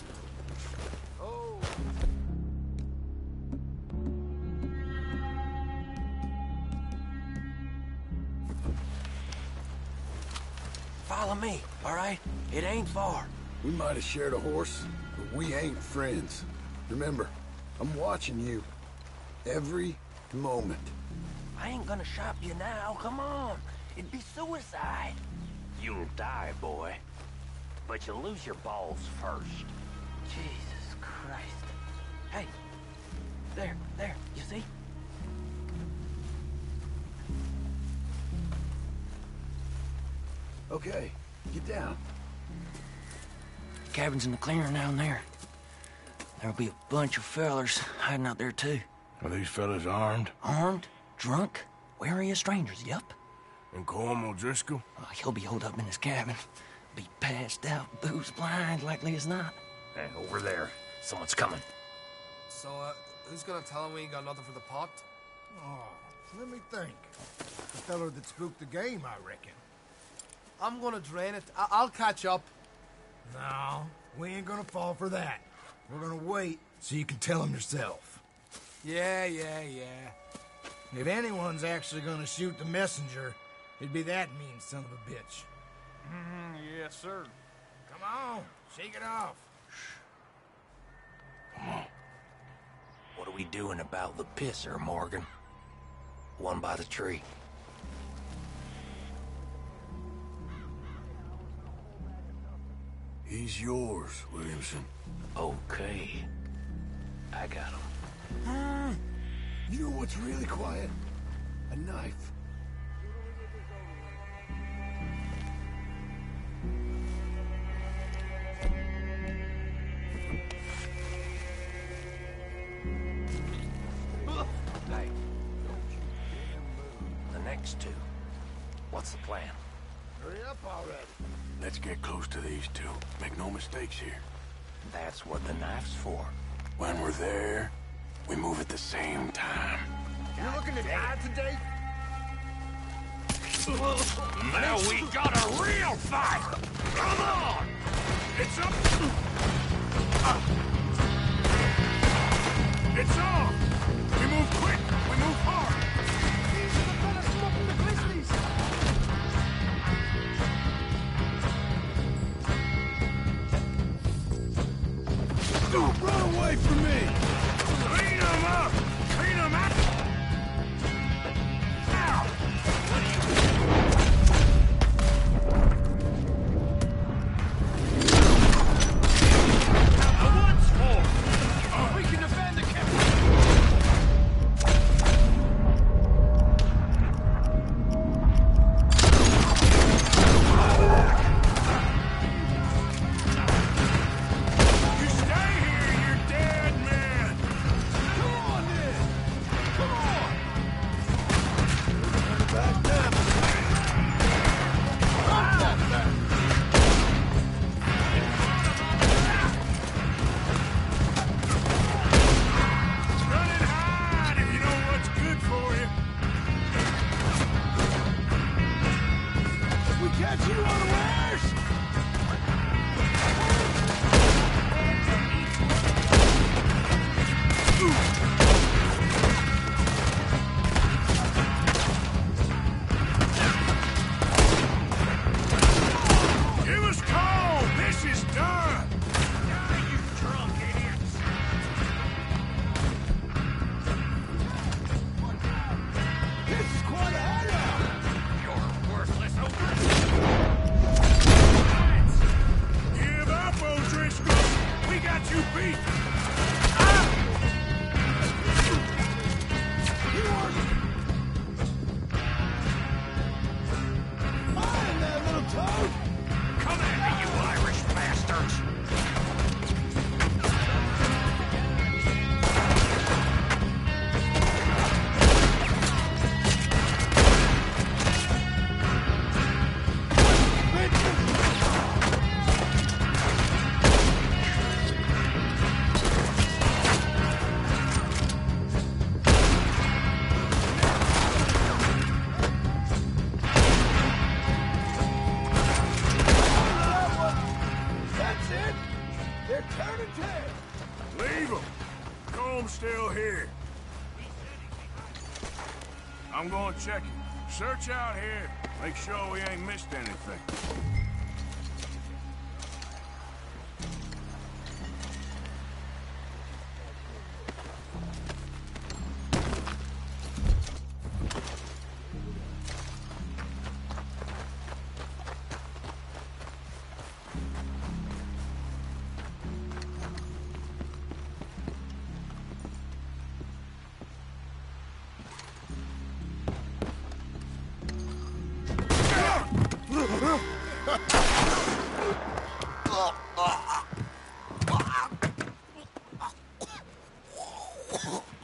Follow me, all right? It ain't far. We might have shared a horse, but we ain't friends. Remember, I'm watching you. Every moment. I ain't gonna shop you now, come on. It'd be suicide. You'll die, boy. But you'll lose your balls first. Jesus Christ. Hey, there, you see? Okay, get down. Cabin's in the clearing down there. There'll be a bunch of fellers hiding out there, too. Are these fellas armed? Armed? Drunk? Wary of strangers, yup. And Colm O'Driscoll? Oh, he'll be holed up in his cabin. Be passed out, booze blind, likely as not. Hey, over there. Someone's coming. So, who's gonna tell him we ain't got nothing for the pot? Oh, let me think. The fellow that spooked the game, I reckon. I'm gonna drain it. I'll catch up. No, we ain't gonna fall for that. We're gonna wait so you can tell him yourself. Yeah. If anyone's actually gonna shoot the messenger, it'd be that mean son of a bitch. Yes, sir. Come on, shake it off. Come on. What are we doing about the pisser, Morgan? One by the tree. He's yours, Williamson. Okay. I got him. You know what's really quiet? A knife. Hey. The next two. What's the plan? Hurry up already. Let's get close to these two. Make no mistakes here. That's what the knife's for. When we're there, we move at the same time. You're looking to die today? Now we got a real fight! Come on! It's up! It's on! We move quick! We move hard! Dude, run away from me! Clean them up! Clean them up! Ow! The woods for! We can defend the cabin! I'm going to check it. Search out here. Make sure we ain't missed anything.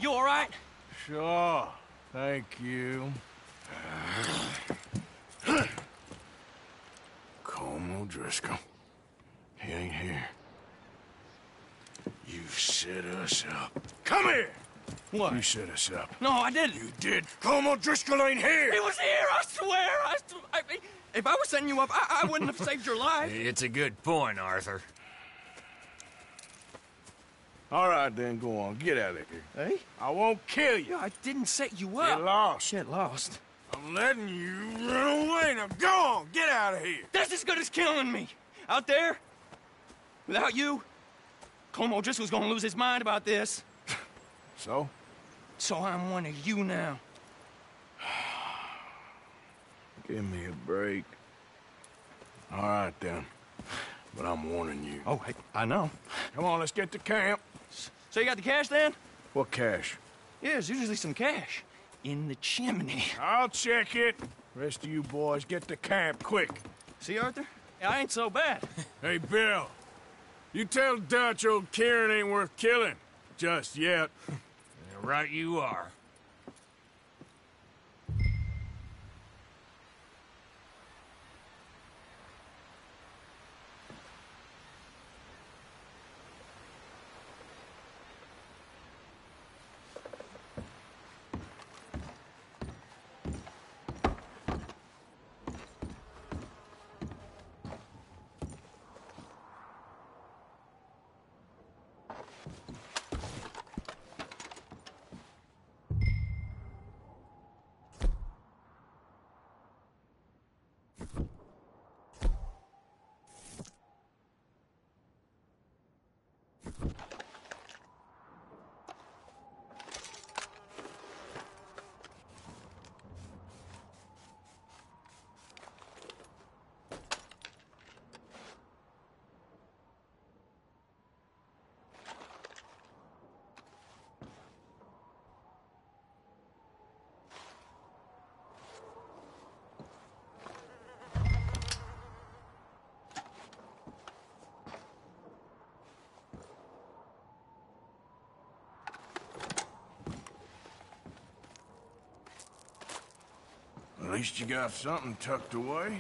You all right? Sure. Thank you. Colm O'Driscoll. He ain't here. You set us up. Come here! What? You set us up. No, I didn't. You did. Colm O'Driscoll ain't here! He was here, I swear! If I was setting you up, I wouldn't have saved your life. It's a good point, Arthur. All right, then, go on. Get out of here. Hey? I won't kill you. I didn't set you up. Get lost. Get lost. I'm letting you run away. Now go on. Get out of here. That's as good as killing me. Out there, without you, Colm O'Driscoll's gonna lose his mind about this. So? So I'm one of you now. Give me a break. All right, then. But I'm warning you. Oh, hey, I know. Come on, let's get to camp. So you got the cash, then? What cash? Yeah, there's usually some cash. In the chimney. I'll check it. Rest of you boys, get to camp, quick. See, Arthur? I ain't so bad. Hey, Bill. You tell Dutch old Kieran ain't worth killing. Just yet. Right you are. At least you got something tucked away.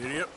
Yep.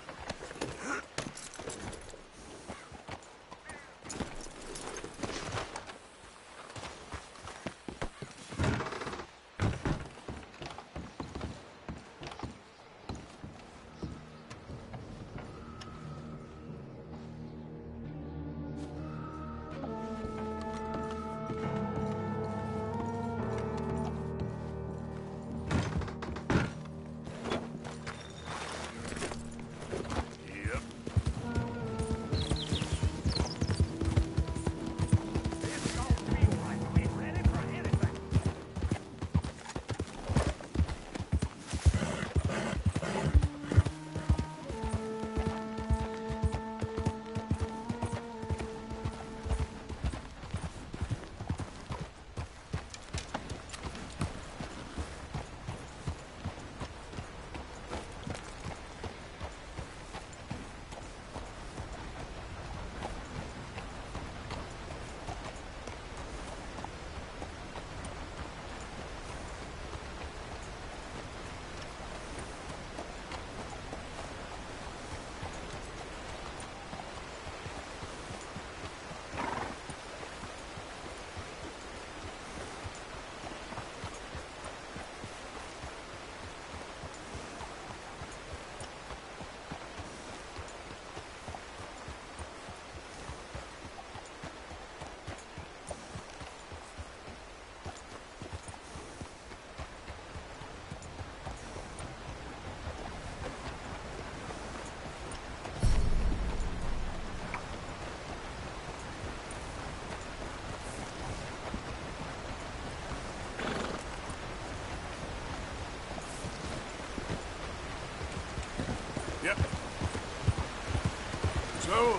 So,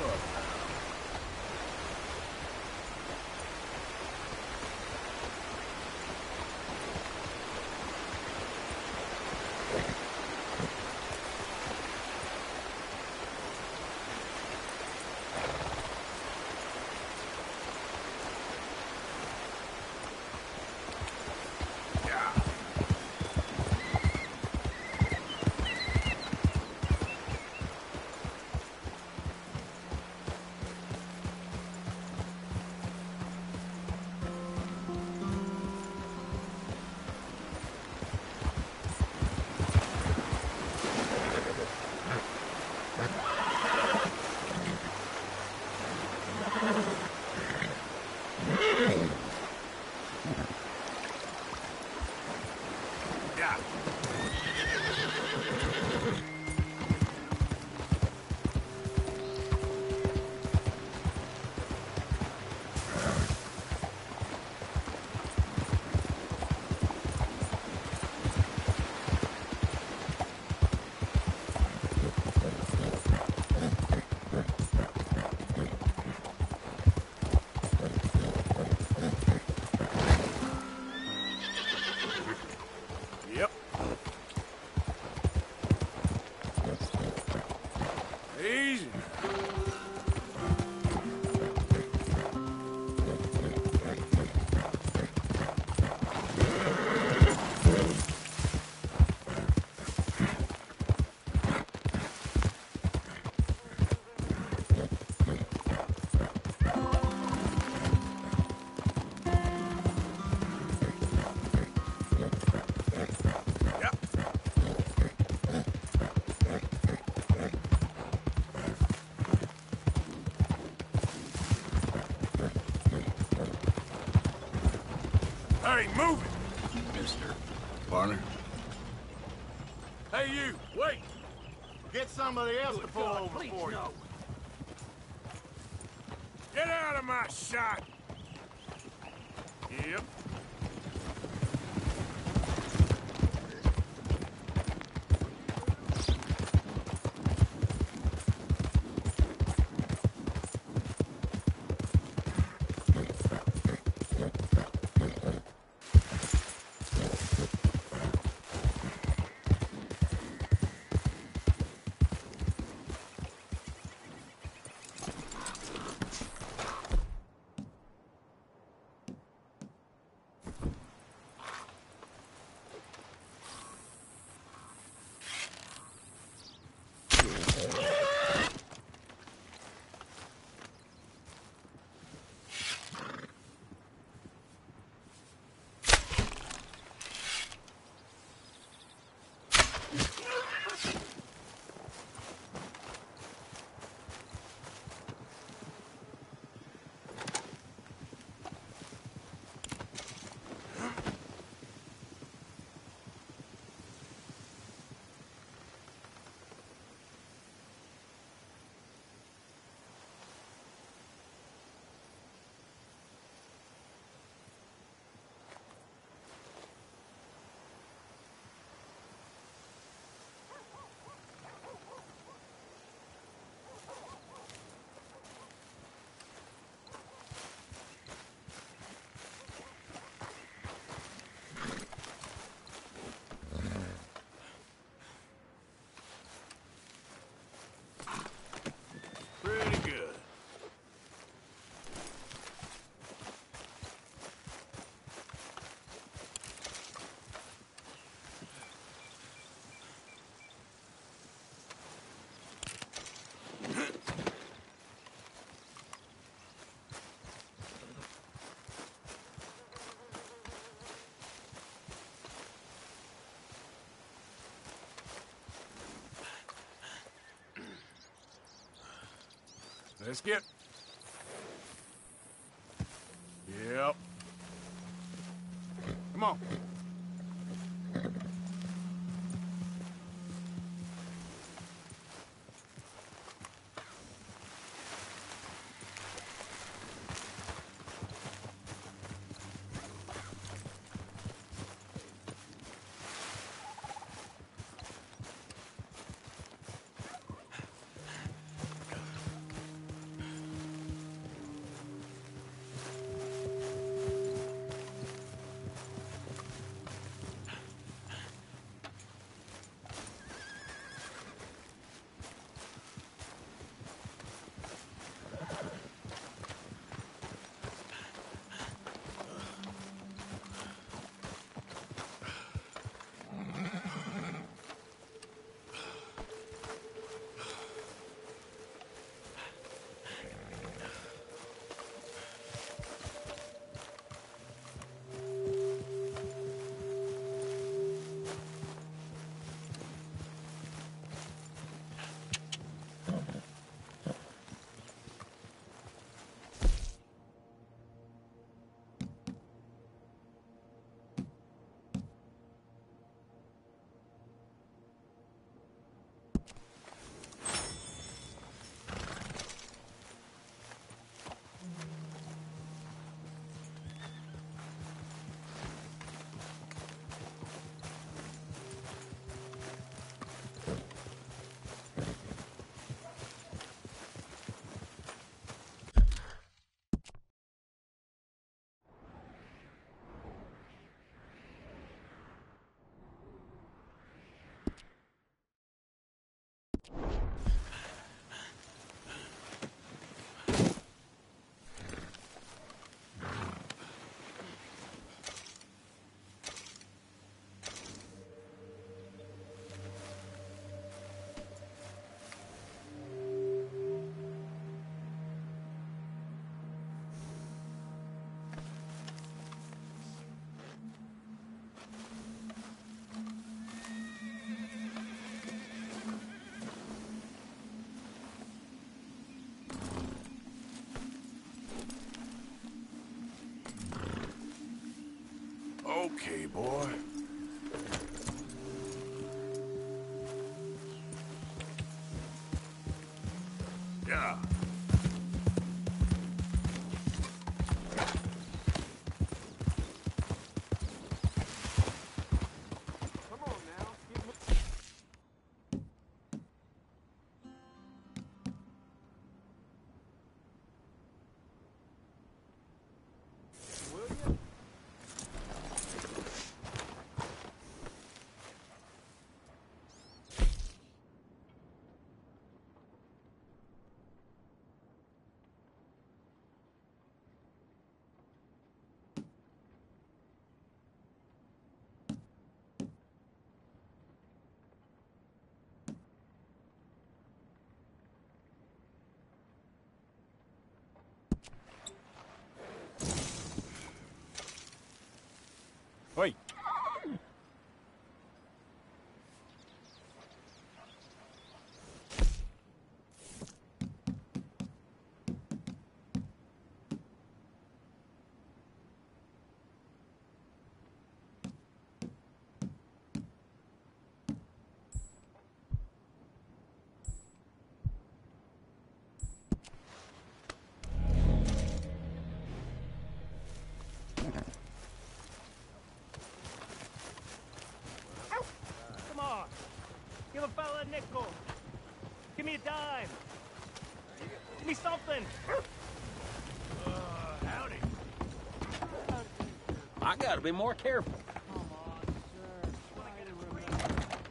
yep. Easy. Hey, move it! Mister. Partner? Hey, you, wait! Get somebody else to pull over for you. Get out of my shot! Yep. Pretty good. Let's get... Yep. Come on. Yeah. Wait. Come on. Give a fella a nickel. Give me a dime. Give me something. Howdy. I gotta be more careful.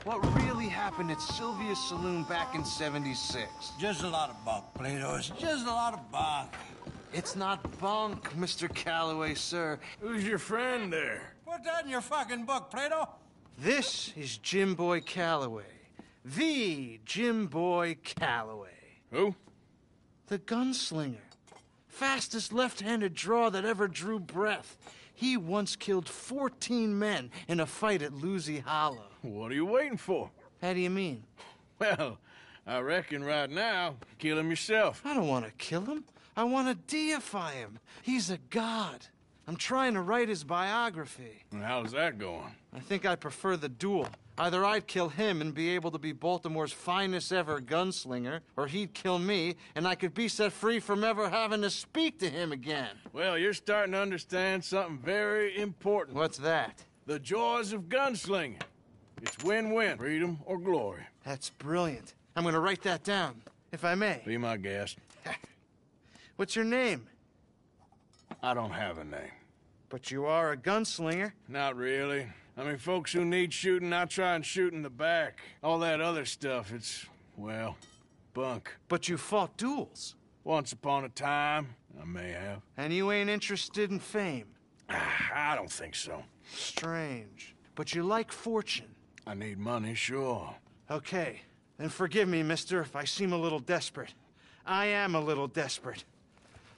What really happened at Sylvia's Saloon back in '76? Just a lot of bunk, Plato. It's just a lot of bunk. It's not bunk, Mr. Calloway, sir. Who's your friend there? Put that in your fucking book, Plato. This is Jim Boy Calloway. The Jim Boy Calloway. Who? The gunslinger. Fastest left-handed draw that ever drew breath. He once killed 14 men in a fight at Lucy Hollow. What are you waiting for? How do you mean? Well, I reckon right now, kill him yourself. I don't want to kill him. I want to deify him. He's a god. I'm trying to write his biography. And how's that going? I think I prefer the duel. Either I'd kill him and be able to be Baltimore's finest ever gunslinger, or he'd kill me and I could be set free from ever having to speak to him again. Well, you're starting to understand something very important. What's that? The joys of gunslinging. It's win-win, freedom or glory. That's brilliant. I'm gonna write that down, if I may. Be my guest. What's your name? I don't have a name. But you are a gunslinger. Not really. I mean, folks who need shooting, I try and shoot in the back. All that other stuff, it's, well, bunk. But you fought duels. Once upon a time, I may have. And you ain't interested in fame. I don't think so. Strange. But you like fortune. I need money, sure. Okay. Then forgive me, mister, if I seem a little desperate. I am a little desperate.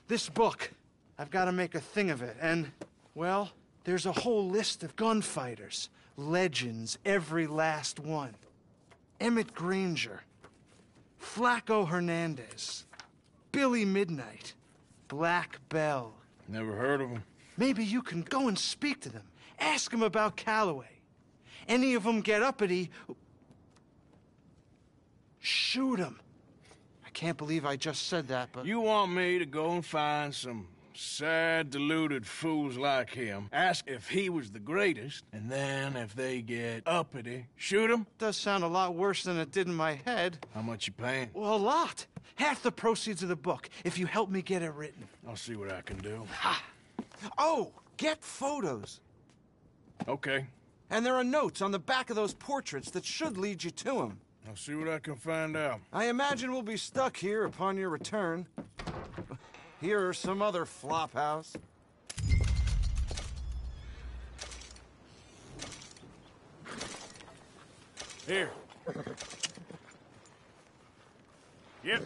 This book, I've got to make a thing of it, and, well, there's a whole list of gunfighters. Legends, every last one. Emmett Granger. Flaco Hernandez. Billy Midnight. Black Bell. Never heard of him. Maybe you can go and speak to them. Ask them about Calloway. Any of them get uppity, shoot them. I can't believe I just said that, but... You want me to go and find some sad, deluded fools like him, ask if he was the greatest, and then if they get uppity, shoot him? Does sound a lot worse than it did in my head. How much you paying? Well, a lot. Half the proceeds of the book, if you help me get it written. I'll see what I can do. Ha! Oh, get photos. Okay. And there are notes on the back of those portraits that should lead you to him. I'll see what I can find out. I imagine we'll be stuck here upon your return. Here or some other flop house. Here. Yep.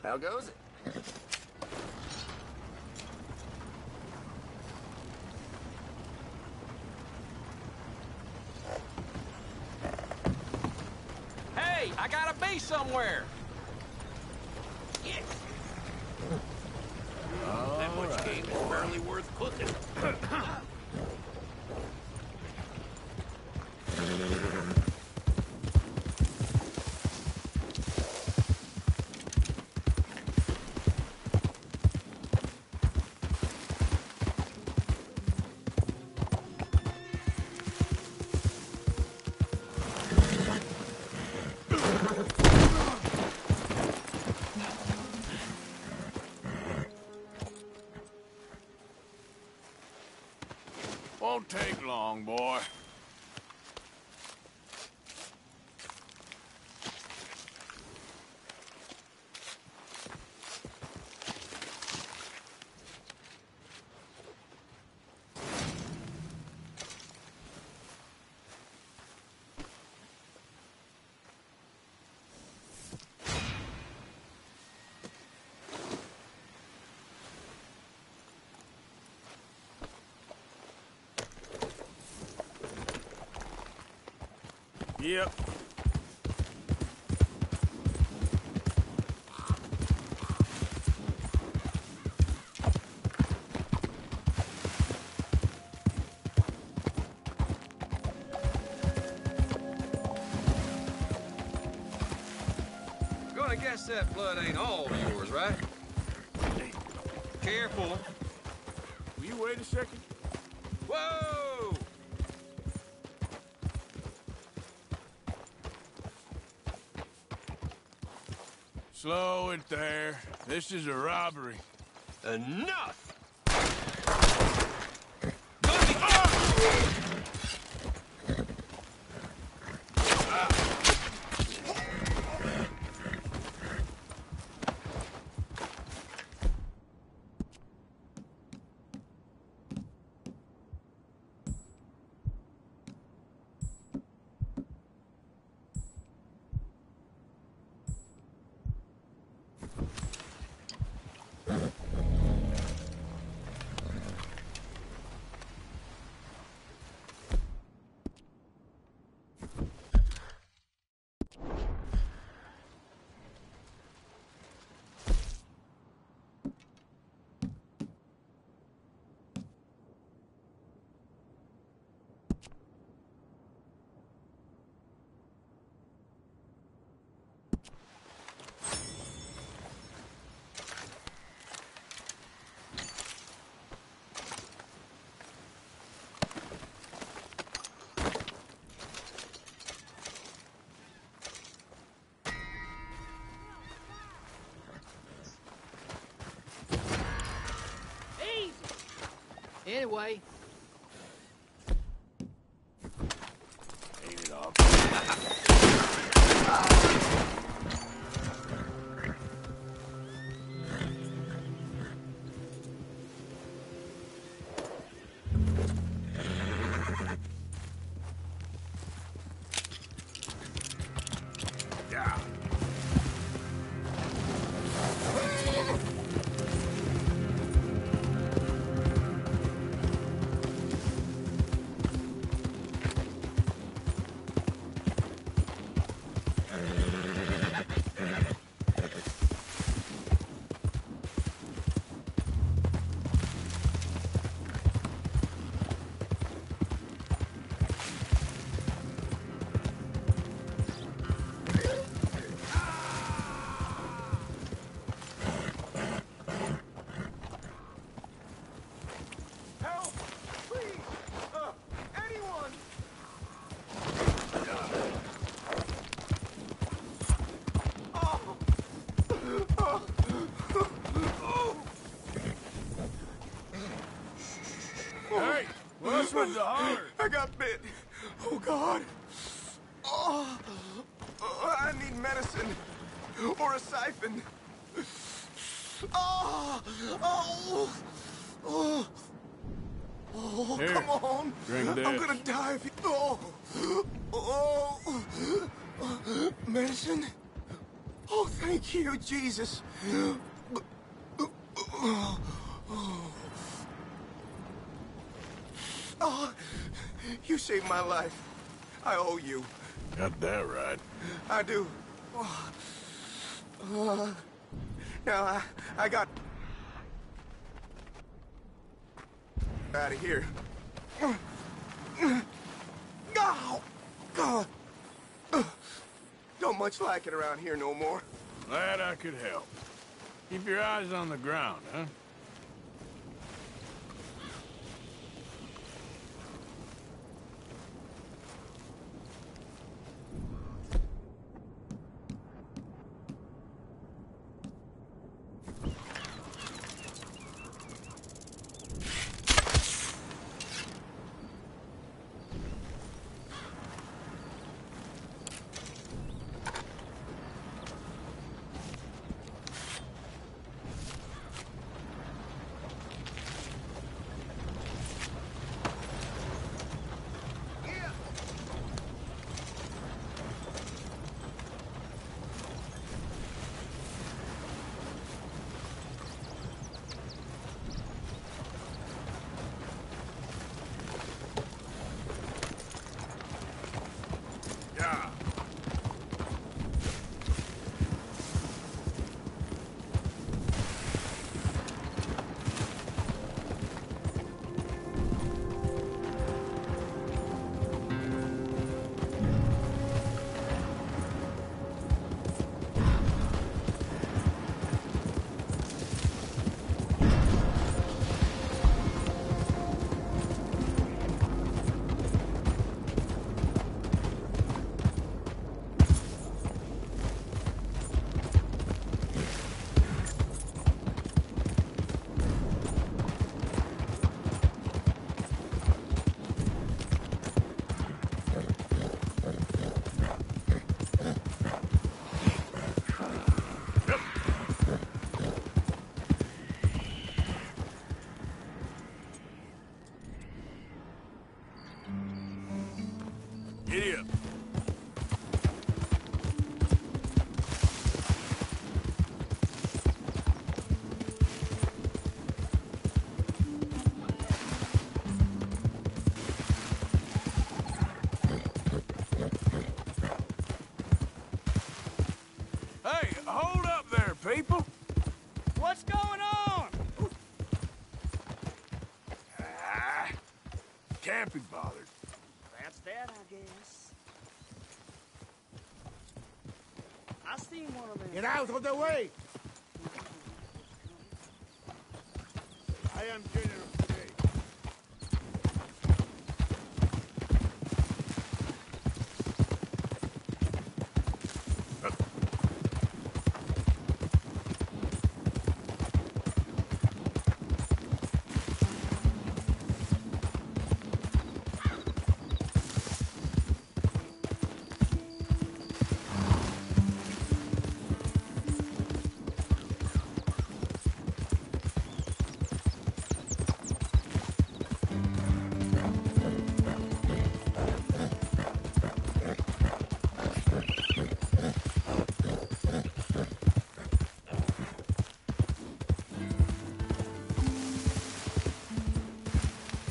How goes it? Hey, I gotta be somewhere. Yes. That much game is barely worth cooking. Won't take long, boy. Yep. Gonna guess that blood ain't all yours, right? Careful. Will you wait a second? Whoa! Slow it there. This is a robbery. Enough! Anyway. Ain't it all? Yeah. Hey, what's with the holler? I got bit. Oh, God. Oh, I need medicine. Or a siphon. Oh, oh, oh. Oh, Here, come on. drink I'm this. gonna die if you... Oh. Oh, medicine? Oh, thank you, Jesus. Oh, you saved my life. I owe you. Got that right. I do. Now, I got... out of here. Oh, God. Don't much like it around here no more. Glad I could help. Keep your eyes on the ground, huh? Giddy up. Hey, hold up there, people. What's going on? Can't be bothered. That's that, I guess. I seen one of them. Get out of the way! I am General today.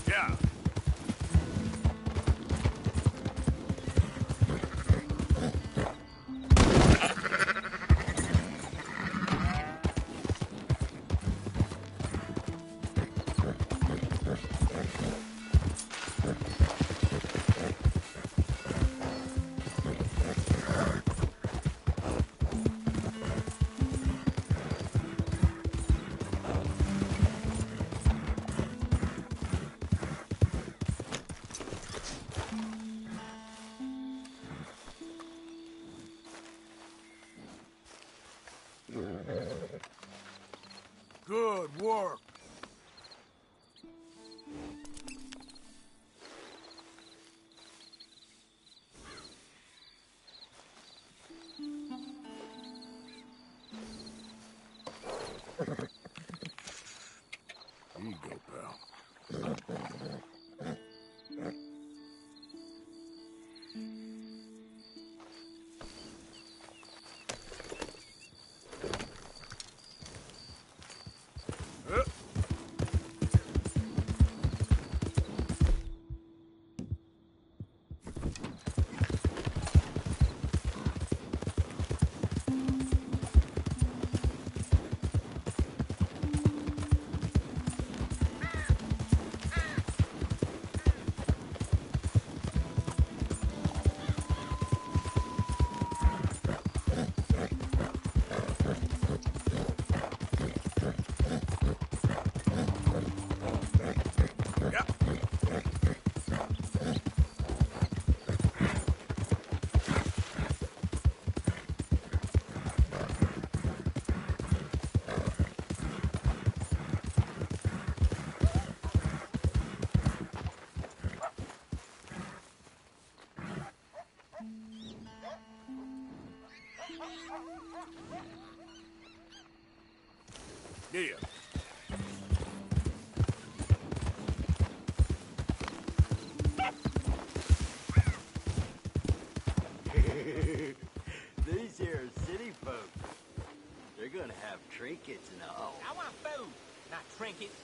Yeah. Good work. Here you go, pal. Yeah. These here are city folks. They're gonna have trinkets and all. I want food, not trinkets.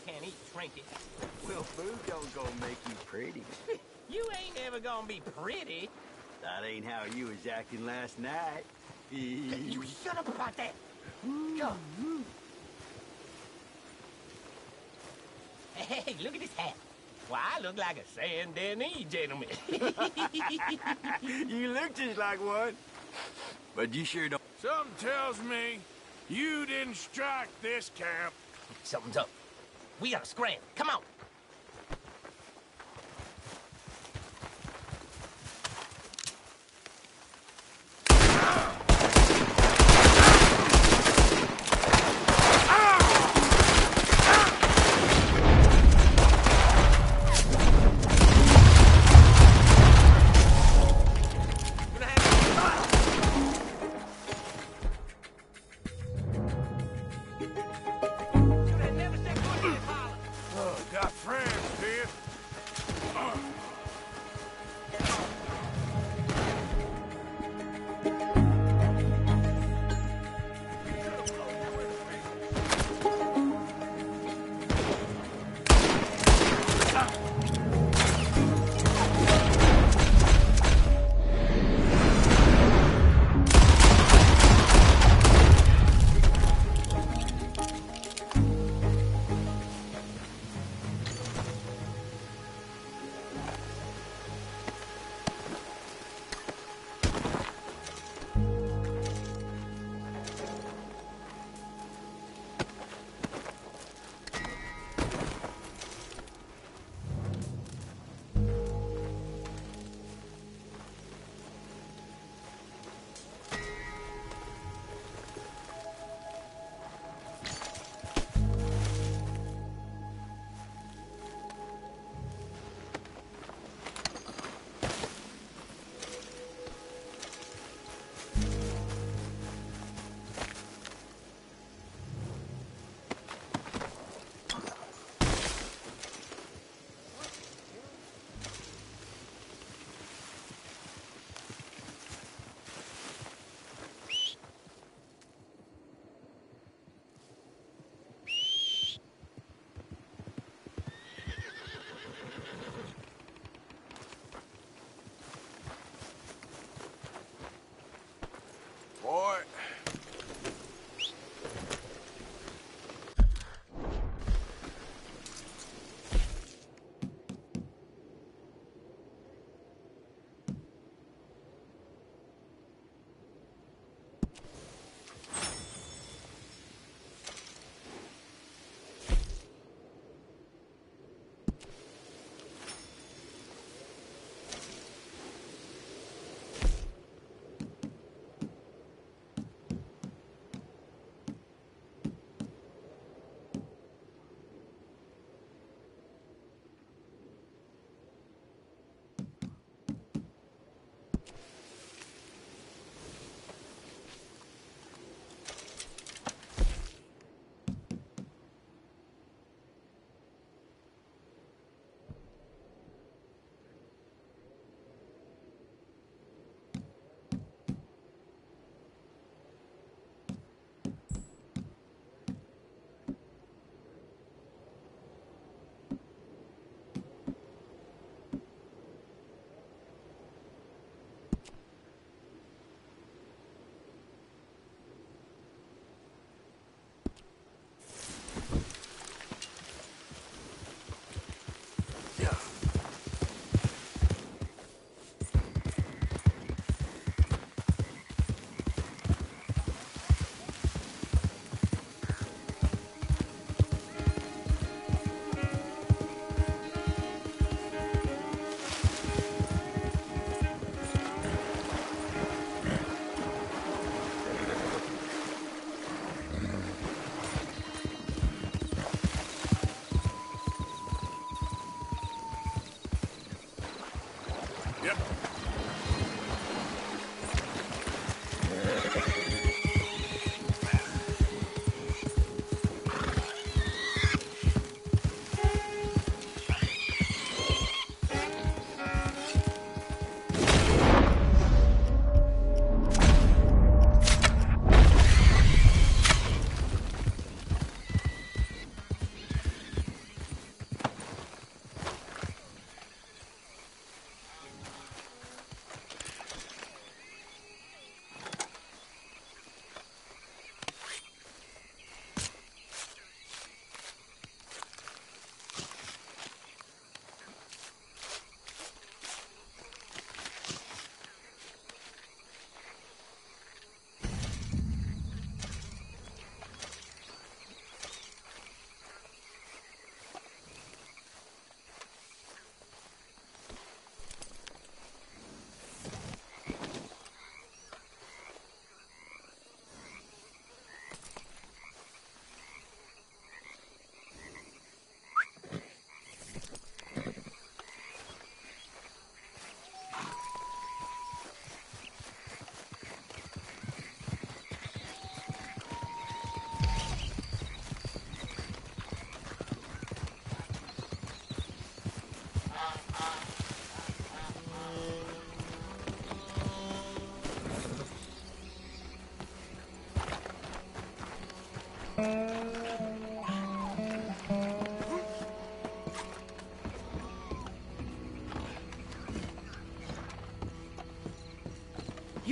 Can't eat trinkets. Well, food don't go make you pretty. You ain't ever gonna be pretty. That ain't how you was acting last night. You shut up about that. Go. Hey, look at this hat. Why, I look like a Saint Denis gentleman. You look just like one. But you sure don't. Something tells me you didn't strike this camp. Something's up. We gotta scram. Come on.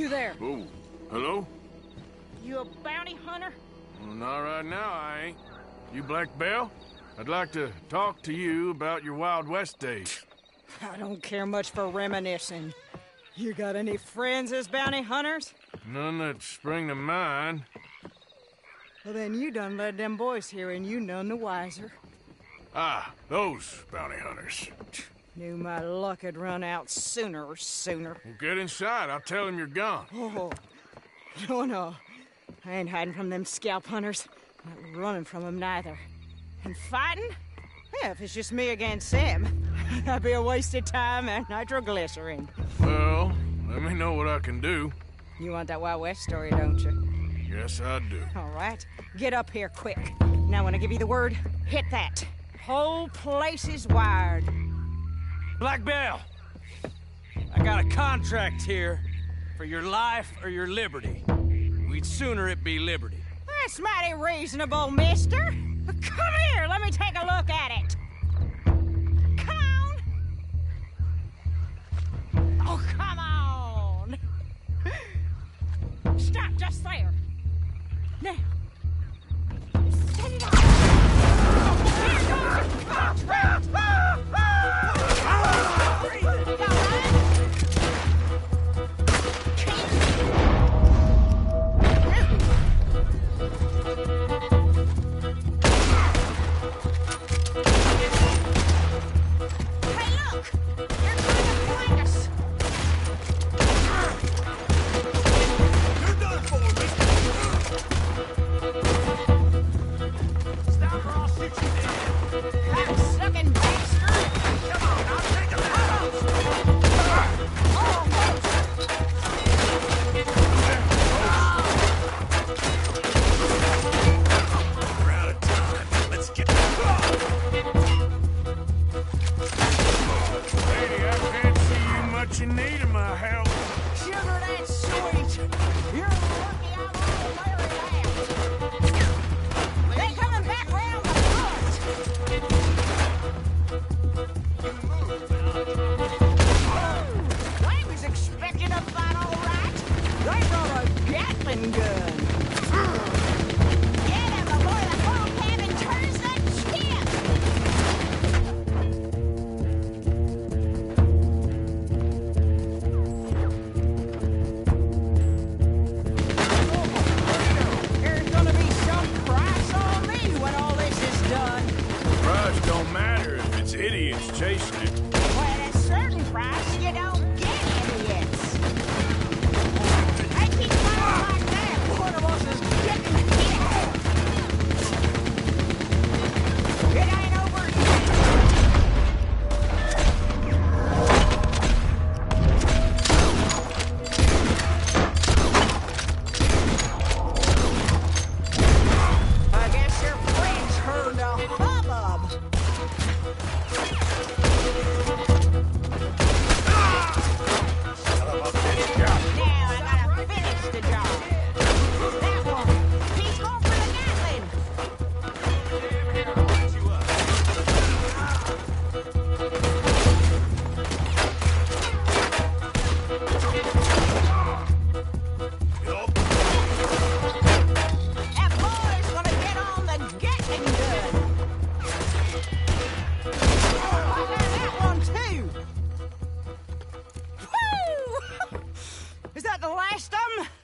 You there? Oh, hello? You a bounty hunter? Well, not right now, I ain't. You Black Belle? I'd like to talk to you about your Wild West days. I don't care much for reminiscing. You got any friends as bounty hunters? None that spring to mind. Well, then you done led them boys here and you none the wiser. Ah, those bounty hunters. Knew my luck had run out sooner or sooner. Well, get inside. I'll tell them you're gone. Oh, no. I ain't hiding from them scalp hunters. Not running from them neither. And fighting? Yeah, if it's just me against them, that'd be a waste of time and nitroglycerin. Well, let me know what I can do. You want that Wild West story, don't you? Yes, I do. All right. Get up here quick. Now, when I give you the word, hit that. Whole place is wired. Black Belle, I got a contract here for your life or your liberty. We'd sooner it be liberty. That's mighty reasonable, mister. Come here, let me take a look at it. Come on. Oh, come on. Stop just there. Now. Set it off. Here goes your contract.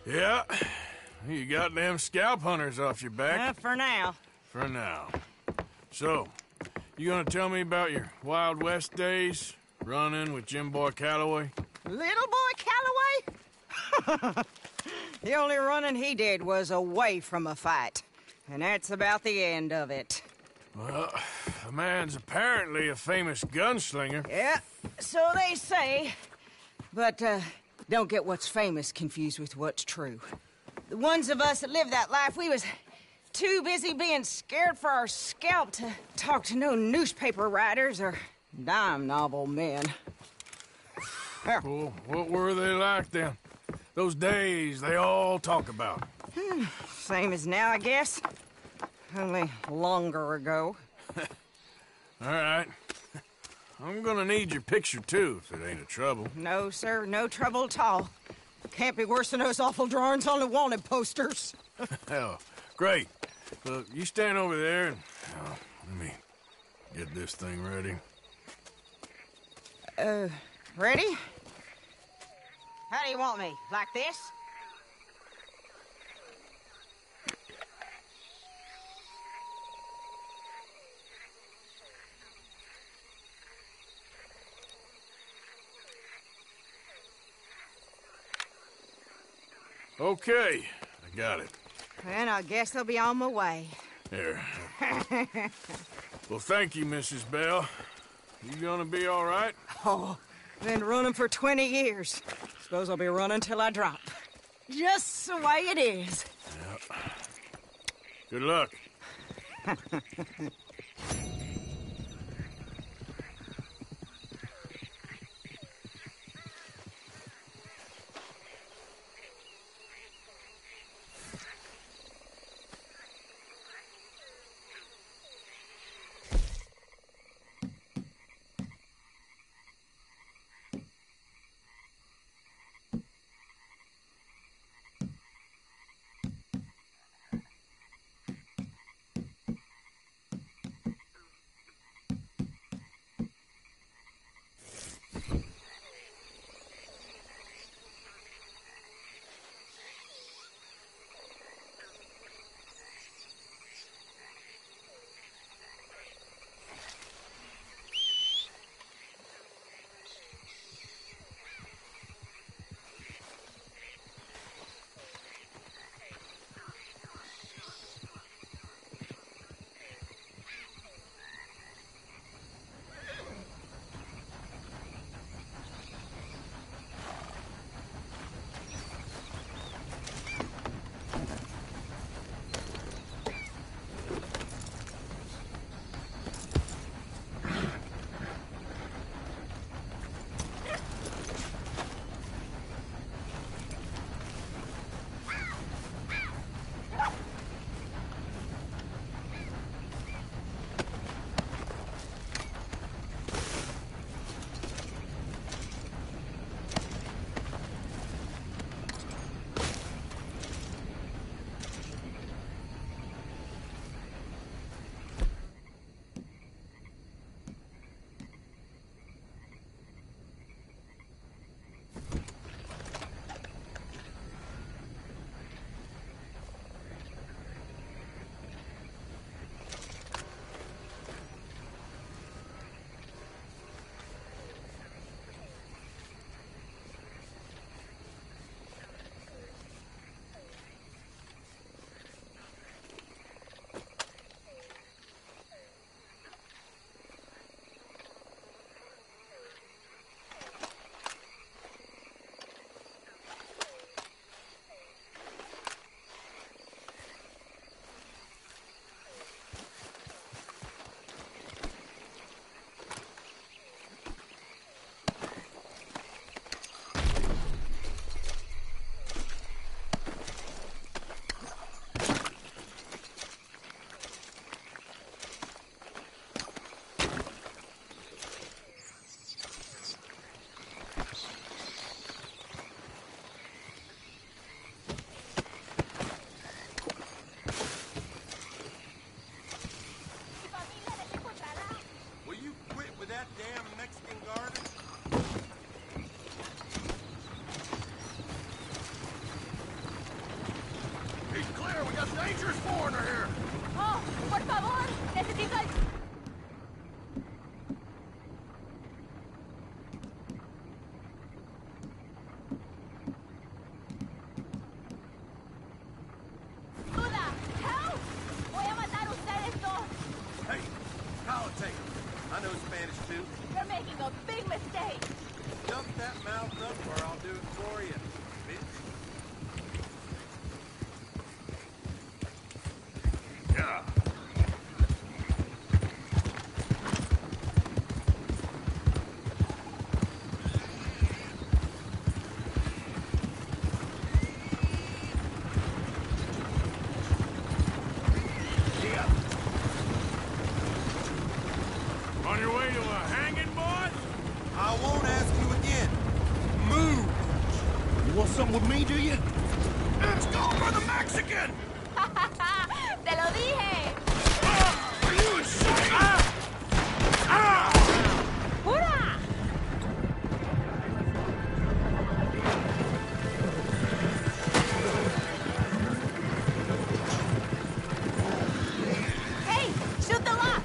Yeah. You got them scalp hunters off your back. For now. For now. So, you gonna tell me about your Wild West days? Running with Jim Boy Calloway? Little Boy Calloway? The only running he did was away from a fight. And that's about the end of it. Well, the man's apparently a famous gunslinger. Yeah, so they say. But, don't get what's famous confused with what's true. The ones of us that lived that life, we was too busy being scared for our scalp to talk to no newspaper writers or dime novel men. Well, what were they like then? Those days they all talk about. Same as now, I guess. Only longer ago. All right. I'm gonna need your picture, too, if it ain't a trouble. No, sir, no trouble at all. Can't be worse than those awful drawings on the wanted posters. Hell, great. Look, you stand over there and let me get this thing ready. Ready? How do you want me? Like this? Okay, I got it. Then I guess I'll be on my way. Here. Well, thank you, Mrs. Bell. You gonna be all right? Oh, been running for 20 years. Suppose I'll be running till I drop. Just the way it is. Yep. Good luck. Dangerous foreigner here! Oh, por favor, necesito el... ¡Ayuda! Help! Voy a matar a ustedes dos! Hey, I'll take him. I know Spanish too. You're making a big mistake! Dump that mouth up or I'll do it for you, bitch. Yeah. On your way to a hanging, boy? I won't ask you again. Move! something with me, do you? Let's go for the Mexican! ¡Te lo dije! Are you insane? ¡Hurra! ¡Hey! ¡Shoot the lock!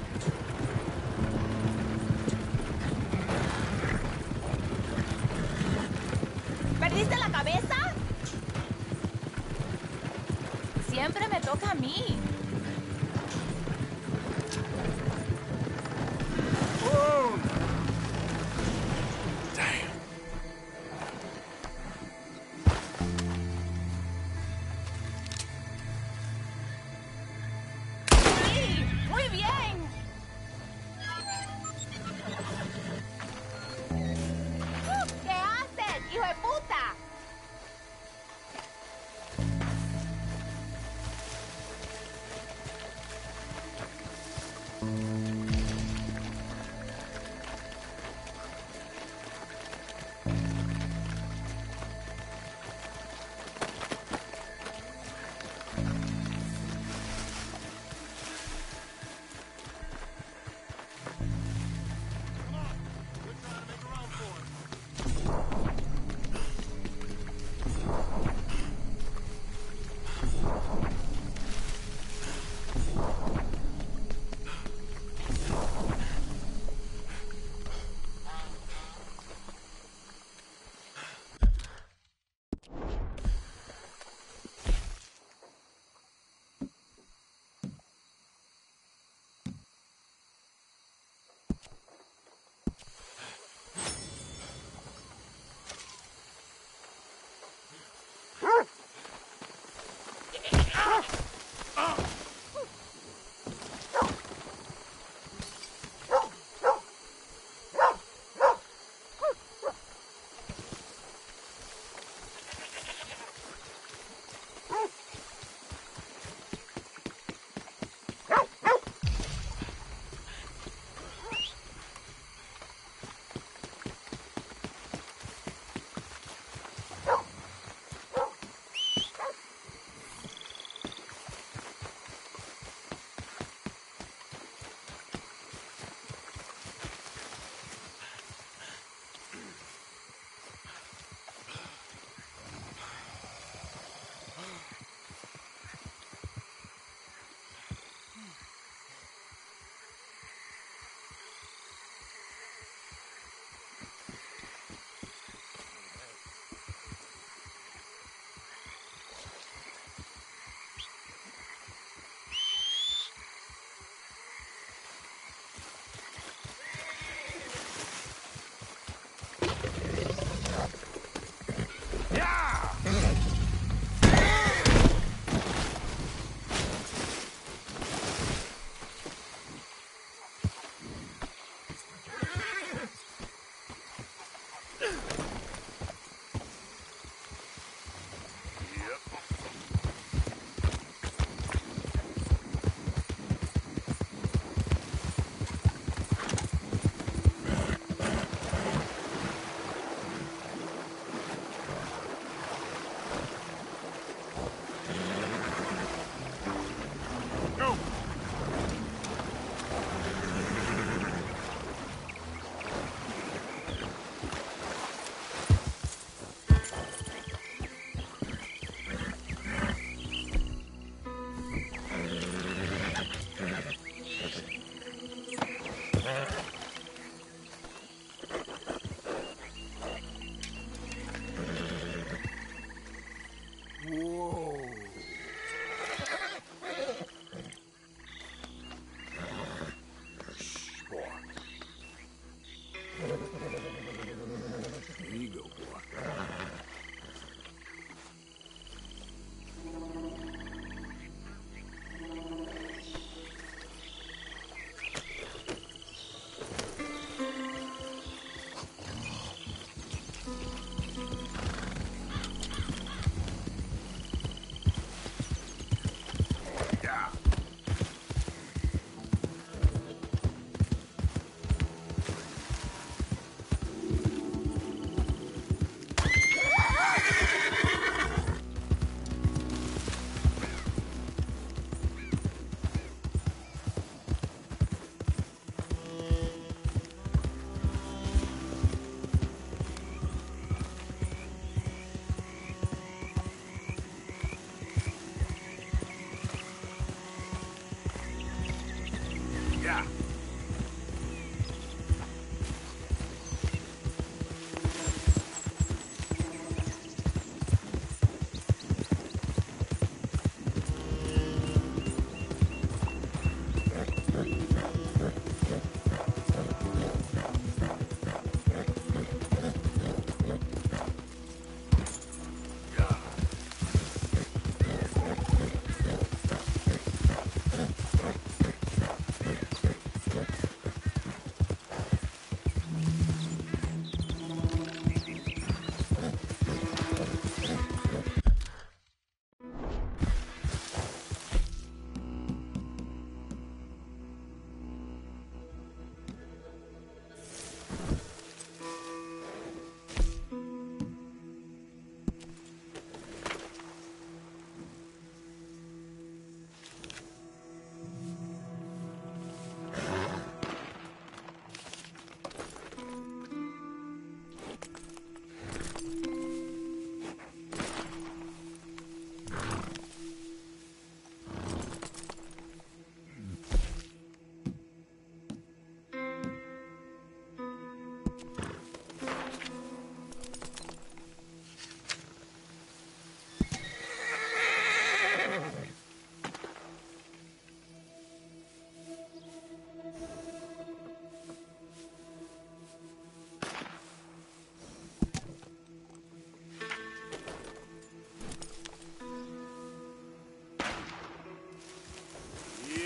¿Perdiste la cabeza? Siempre me toca a mí. Sí, muy bien. ¿Qué haces, hijo de puta? Yeah.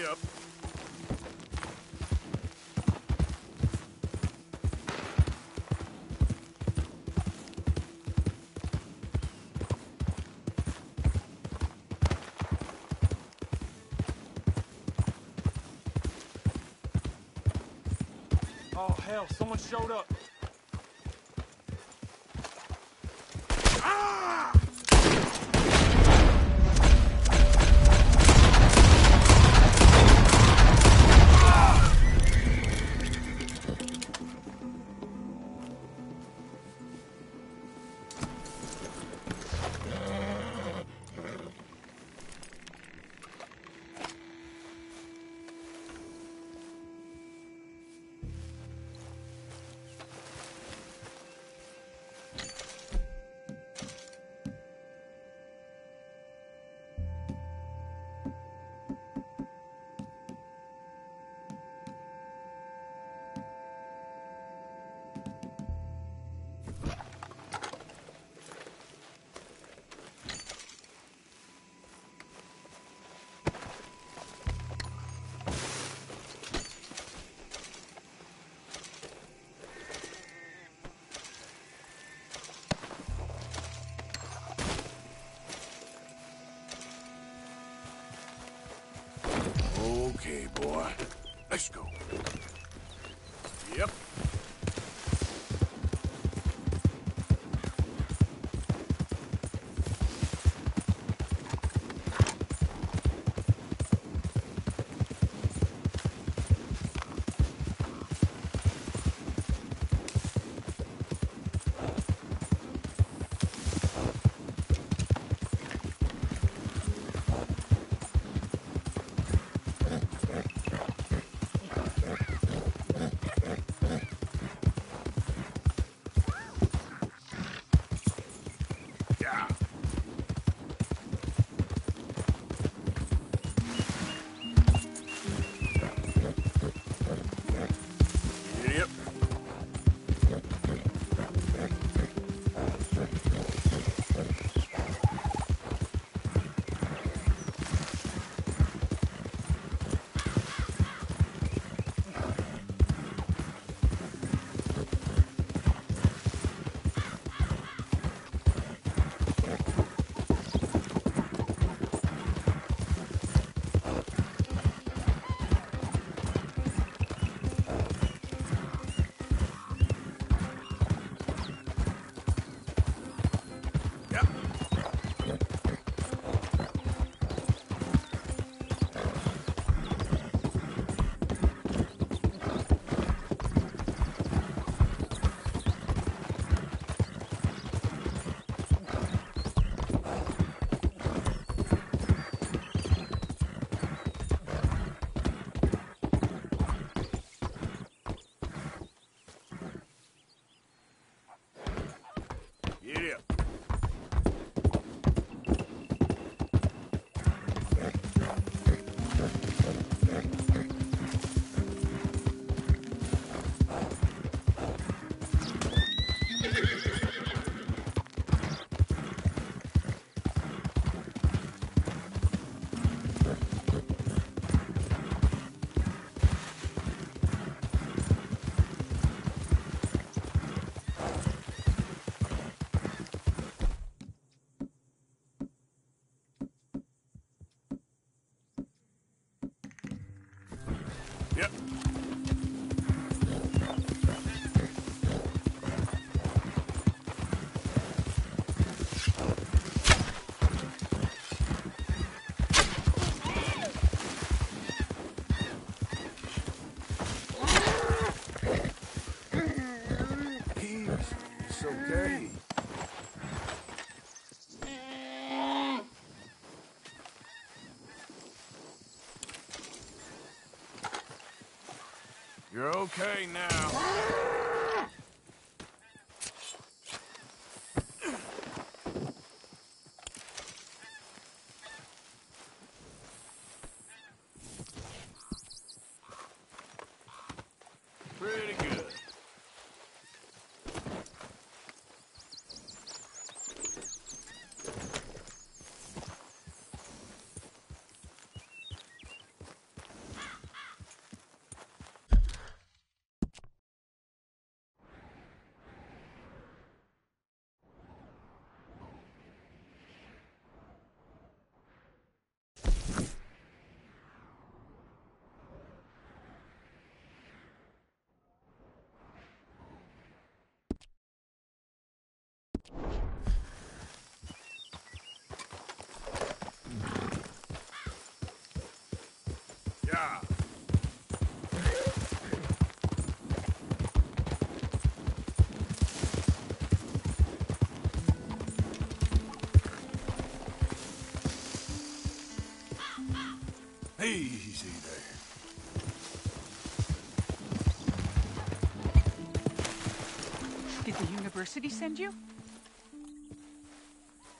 Yep. Oh, hell, someone showed up. Okay, boy. Let's go. Yep. Yep. It's okay. You're okay now. Pretty good. Yeah. Easy there. Did the university send you?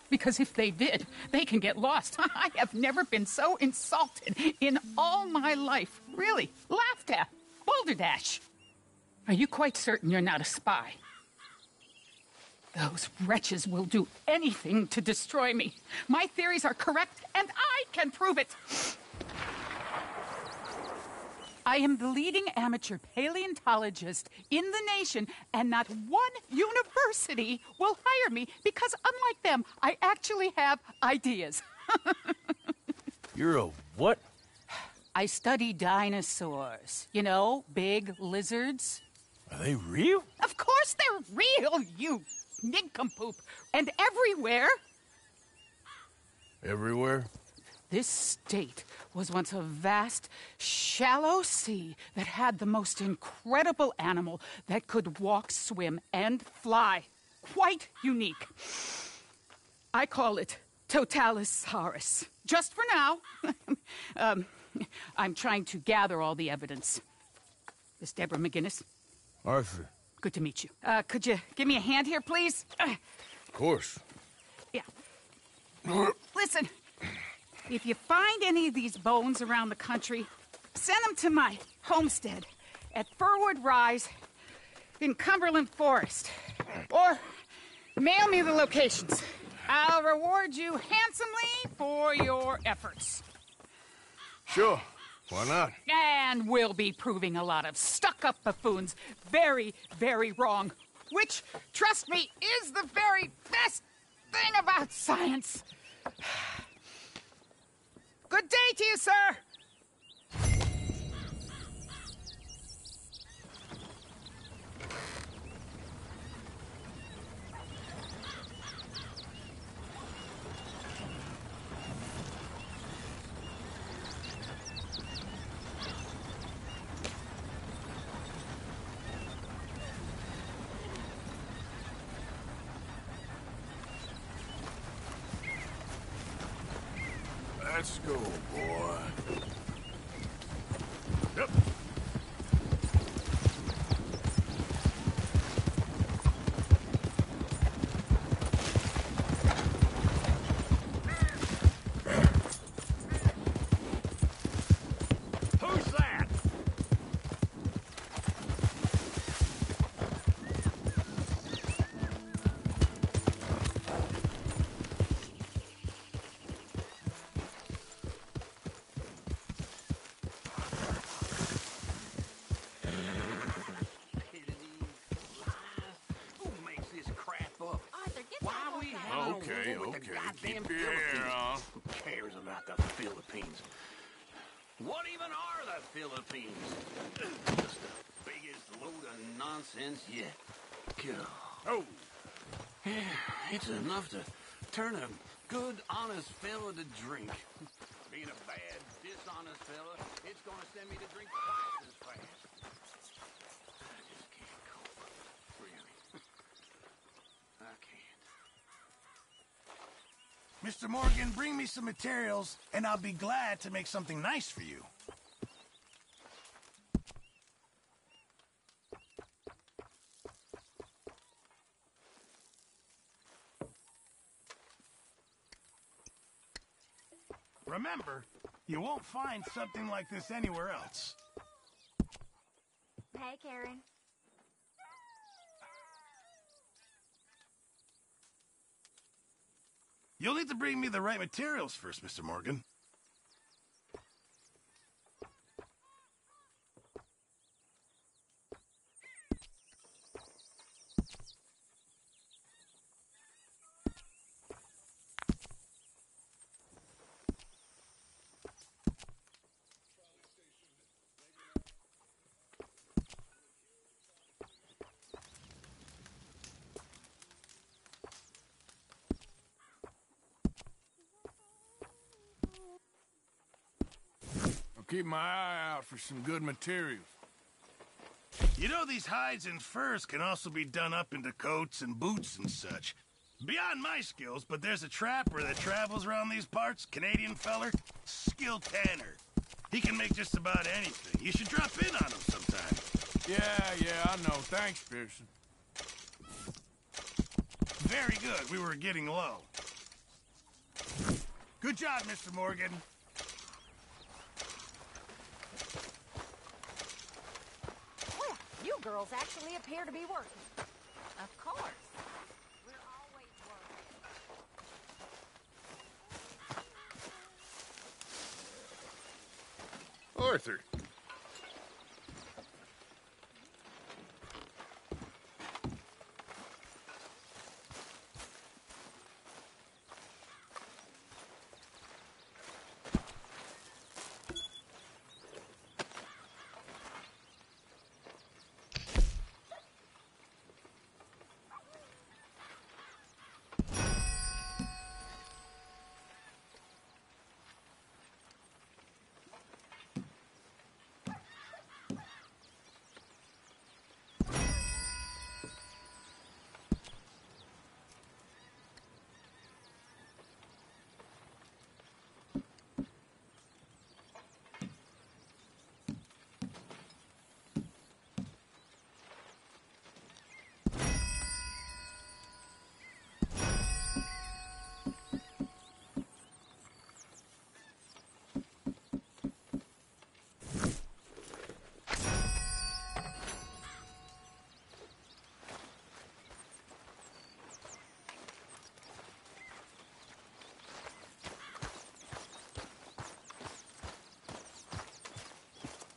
Because if they did, they can get lost. I have never been so insulted in all my life. Really, laughed at. Balderdash. Are you quite certain you're not a spy? Those wretches will do anything to destroy me. My theories are correct, and I can prove it. I am the leading amateur paleontologist in the nation, and not one university will hire me because, unlike them, I actually have ideas. You're a what? I study dinosaurs. You know, big lizards. Are they real? Of course they're real, you nincompoop. And everywhere. Everywhere? This state was once a vast, shallow sea that had the most incredible animal that could walk, swim, and fly. Quite unique. I call it Totalisaurus. Just for now. I'm trying to gather all the evidence. Miss Deborah McGinnis. Arthur. Good to meet you. Could you give me a hand here, please? Of course. Yeah. Listen. If you find any of these bones around the country, send them to my homestead at Furwood Rise in Cumberland Forest. Or mail me the locations. I'll reward you handsomely for your efforts. Sure. Why not? And we'll be proving a lot of stuck-up buffoons very, very wrong. Which, trust me, is the very best thing about science. Good day to you, sir! Let's go, boy. Yep. Who's that? Okay. Keep your hair on. Who cares about the Philippines? What even are the Philippines? Just the biggest load of nonsense yet. God. Oh. Yeah, it's enough to turn a good, honest fella to drink. Being a bad, dishonest fella, it's gonna send me to drink twice as fast. I just can't cope. Really. I can't. Mr. Morgan, bring me some materials, and I'll be glad to make something nice for you. Remember, you won't find something like this anywhere else. Hey, Karen. You'll need to bring me the right materials first, Mr. Morgan. Keep my eye out for some good materials. You know these hides and furs can also be done up into coats and boots and such. Beyond my skills, but there's a trapper that travels around these parts, Canadian feller, skilled tanner. He can make just about anything. You should drop in on him sometime. Yeah, I know. Thanks, Pearson. Very good. We were getting low. Good job, Mr. Morgan. Well, you girls actually appear to be working. Of course. We're always working. Arthur.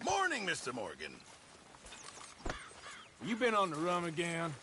Morning, Mr. Morgan. You been on the run again?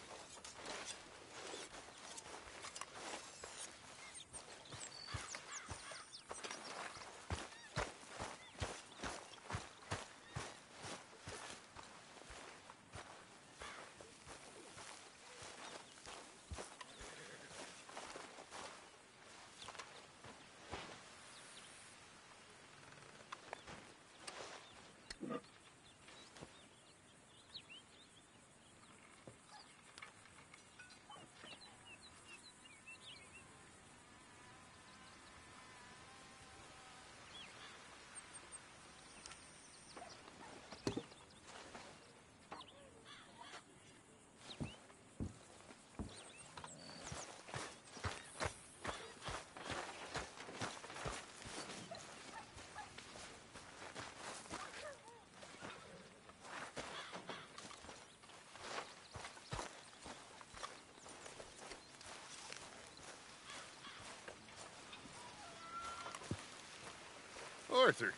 Arthur.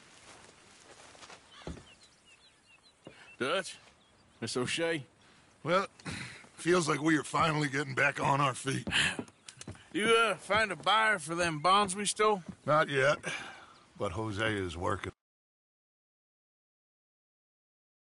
Dutch? Miss O'Shea? Well, feels like we are finally getting back on our feet. You, find a buyer for them bonds we stole? Not yet, but Hosea is working